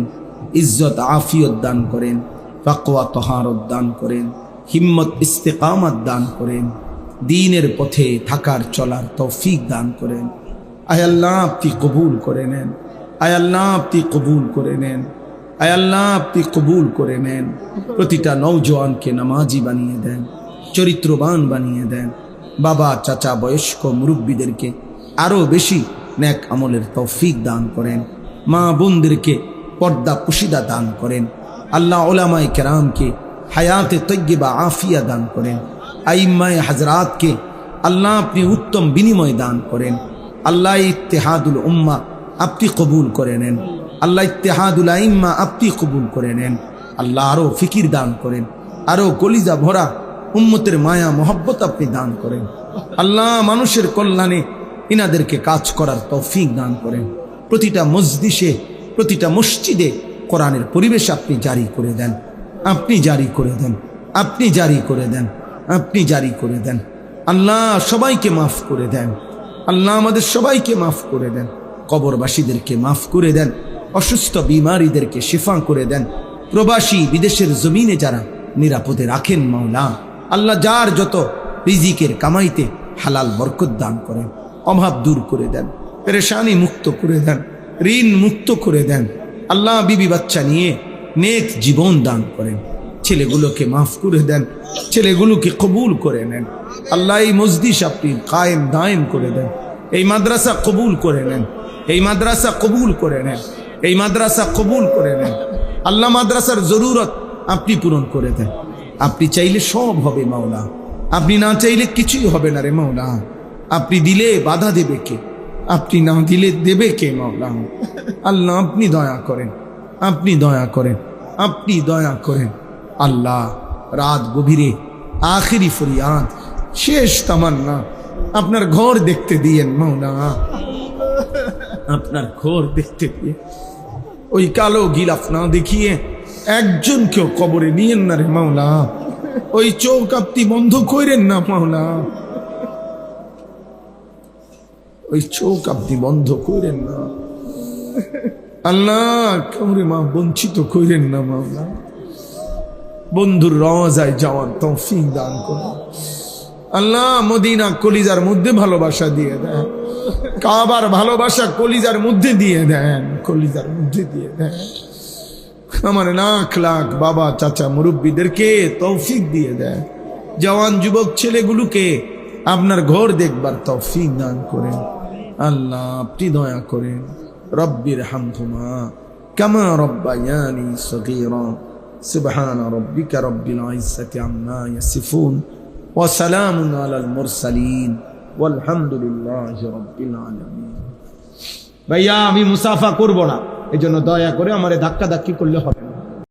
Speaker 1: ইজ্জত আফিয়ত দান করেন, তাকওয়া তাহারত দান করেন, হিম্মত ইস্তেকামত দান করেন, দ্বীনের পথে থাকার চলার তৌফিক দান করেন। আয় আল্লাহ আপনি কবুল করে নেন, আয় আল্লাহ আপনি কবুল করে নেন, আয় আল্লাহ আপনি কবুল করে নেন। প্রতিটা নওজোয়ানকে নামাজি বানিয়ে দেন, চরিত্রবান বানিয়ে দেন। বাবা চাচা বয়স্ক মুরব্বীদেরকে আরও বেশি নেক আমলের তৌফিক দান করেন। মা বোনদেরকে পর্দা পুশিদা দান করেন। আল্লাহ উলামায়ে কেরামকে হায়াতে তয়্যিবা আফিয়া দান করেন। আইম্মায়ে হাজরাতকে আল্লাহ আপনি উত্তম বিনিময় দান করেন। আল্লাহ ইত্তেহাদুল উম্মাহ আপনি কবুল করে নেন। আল্লাহ ইত্তেহাদুল আইম্মা আপনি কবুল করে নেন। আল্লাহ আরও ফিকির দান করেন, আরও কলিজা ভরা উম্মতের মায়া মোহব্বত আপনি দান করেন। আল্লাহ মানুষের কল্যাণে ইনাদেরকে কাজ করার তৌফিক দান করেন। প্রতিটা মজলিসে, প্রতিটা মসজিদে কোরআনের পরিবেশ আপনি জারি করে দেন, আপনি জারি করে দেন, আপনি জারি করে দেন, আপনি জারি করে দেন। আল্লাহ সবাইকে মাফ করে দেন, আল্লাহ আমাদের সবাইকে মাফ করে দেন। কবরবাসীদেরকে মাফ করে দেন, অসুস্থ বিমারীদেরকে শিফা করে দেন। প্রবাসী বিদেশের জমিনে যারা নিরাপদে রাখেন মাওলা, আল্লাহ যার যত রিজিকের কামাইতে হালাল বরকত দান করেন, অভাব দূর করে দেন, পেরেশানি মুক্ত করে দেন, ঋণ মুক্ত করে দেন। আল্লাহ বিবি বাচ্চা নিয়ে নেক জীবন দান করেন। ছেলেগুলোকে মাফ করে দেন, ছেলেগুলোকে কবুল করে নেন। আল্লাহ এই মজলিস আপনি কায়েম দায়েম করে দেন। এই মাদ্রাসা কবুল করে নেন, এই মাদ্রাসা কবুল করে নেন, এই মাদ্রাসা কবুল করে নেন। আল্লাহ মাদ্রাসার জরুরত আপনি পূরণ করে দেন। আপনি চাইলে সব হবে মাওলা, আপনি না চাইলে কিছুই হবে না রে মাওলা। আপনি দিলে বাধা দেবে কে? আপনি না দিলে দেবে কে মাওলা? আল্লাহ আপনি দয়া করেন, আপনি দয়া করেন, আপনি দয়া করেন। আল্লাহ রাত গভীরে আখিরি ফরিয়াদ, শেষ তামান্না, আপনার ঘর দেখতে দিয়েন মাওলা, আপনার ঘর দেখতে দিয়ে ওই কালো গিলাফ না দেখিয়ে একজনকেও কবরে নিয়েন না রে মাওলা। ওই চোখ আপনি বন্ধ করেন না মাওলা, ওই চোখ আপনি বন্ধ করেন না আল্লাহ। কাউরে মা বঞ্চিত করেন না মাওলা। বন্ধুর রওজায় যাওয়ার তৌফিক দান করুন আল্লাহ। মদিনা কলিজার মধ্যে ভালোবাসা দিয়ে দেন, কাবার ভালোবাসা কলিজার মধ্যে দিয়ে দেন, কলিজার মধ্যে দিয়ে দেন। আমার লাখ লাখ বাবা চাচা মুরব্বীদেরকে তৌফিক দিয়ে দেন। জওয়ান যুবক ছেলেগুলোকে আপনার ঘর দেখবার তৌফিক দান করেন আল্লাহ। আপনি দয়া করেন। রব্বির হামহুমা কামা রব্বায়ানি সগীরা। সুবহান রাব্বিকা রব্বিল ইজ্জাতি আম্মা ইয়াসিফুন ওয়া সালামুন আলাল মুরসালিন ওয়ালহামদুলিল্লাহি রাব্বিল আলামিন। ভাইয়া আমি মুসাফা করব না, এই জন্য দয়া করে আমারে ধাক্কা ধাক্কি করলে হবে।